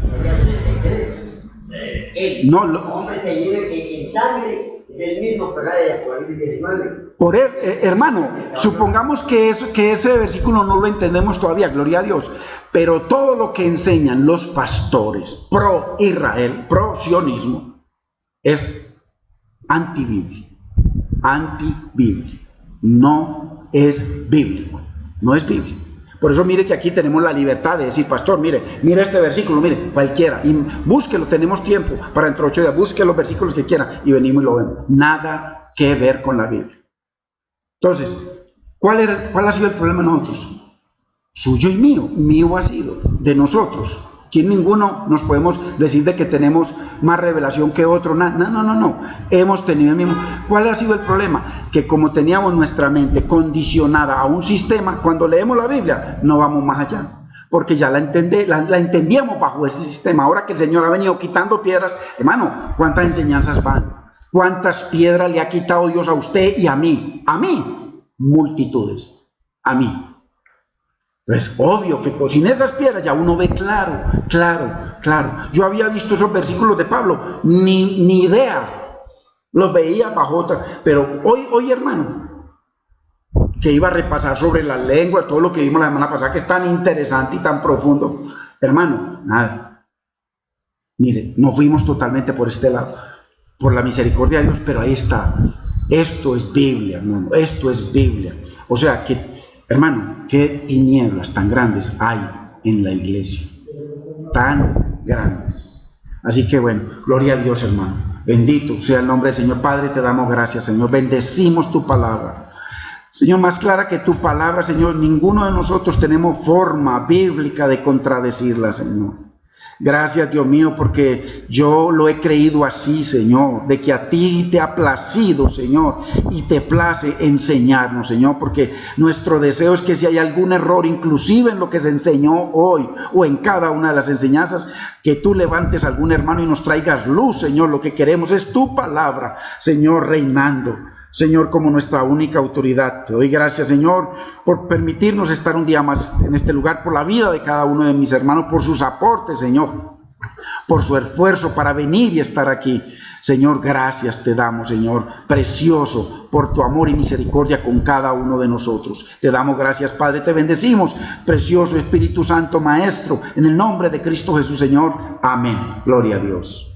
el hombre que lleve en sangre es el mismo, ¿verdad? De Apocalipsis 19. Por él, hermano, supongamos que ese versículo no lo entendemos todavía, gloria a Dios, pero todo lo que enseñan los pastores pro-Israel, pro-sionismo, es antibíblico, no es bíblico, no es bíblico. Por eso mire que aquí tenemos la libertad de decir, pastor, mire este versículo, mire, cualquiera, y búsquelo, tenemos tiempo para dentro de 8 días, busque los versículos que quiera y venimos y lo vemos. Nada que ver con la Biblia. Entonces, ¿cuál ha sido el problema de nosotros? Suyo y mío ha sido, de nosotros. Aquí ninguno nos podemos decir de que tenemos más revelación que otro, no, hemos tenido el mismo. ¿Cuál ha sido el problema? Que como teníamos nuestra mente condicionada a un sistema, cuando leemos la Biblia no vamos más allá, porque ya la entendíamos bajo ese sistema. Ahora que el Señor ha venido quitando piedras, hermano, ¿cuántas enseñanzas van? ¿Cuántas piedras le ha quitado Dios a usted y a mí? A mí, multitudes, a mí. Es obvio que sin esas piedras ya uno ve claro. Yo había visto esos versículos de Pablo, ni idea, los veía bajo otra, pero hoy hermano, que iba a repasar sobre la lengua, todo lo que vimos la semana pasada, que es tan interesante y tan profundo, hermano, nada. Mire, nos fuimos totalmente por este lado, por la misericordia de Dios, pero ahí está. Esto es Biblia, hermano, esto es Biblia. O sea que, hermano, qué tinieblas tan grandes hay en la iglesia, tan grandes. Así que bueno, gloria a Dios, hermano. Bendito sea el nombre del Señor. Padre, te damos gracias, Señor. Bendecimos tu palabra. Señor, más clara que tu palabra, Señor, ninguno de nosotros tenemos forma bíblica de contradecirla, Señor. Gracias, Dios mío, porque yo lo he creído así, Señor, de que a ti te ha placido, Señor, y te place enseñarnos, Señor, porque nuestro deseo es que si hay algún error, inclusive en lo que se enseñó hoy o en cada una de las enseñanzas, que tú levantes a algún hermano y nos traigas luz, Señor. Lo que queremos es tu palabra, Señor, reinando, Señor, como nuestra única autoridad. Te doy gracias, Señor, por permitirnos estar un día más en este lugar, por la vida de cada uno de mis hermanos, por sus aportes, Señor, por su esfuerzo para venir y estar aquí. Señor, gracias te damos, Señor, precioso, por tu amor y misericordia con cada uno de nosotros. Te damos gracias, Padre, te bendecimos, precioso Espíritu Santo, Maestro, en el nombre de Cristo Jesús, Señor. Amén. Gloria a Dios.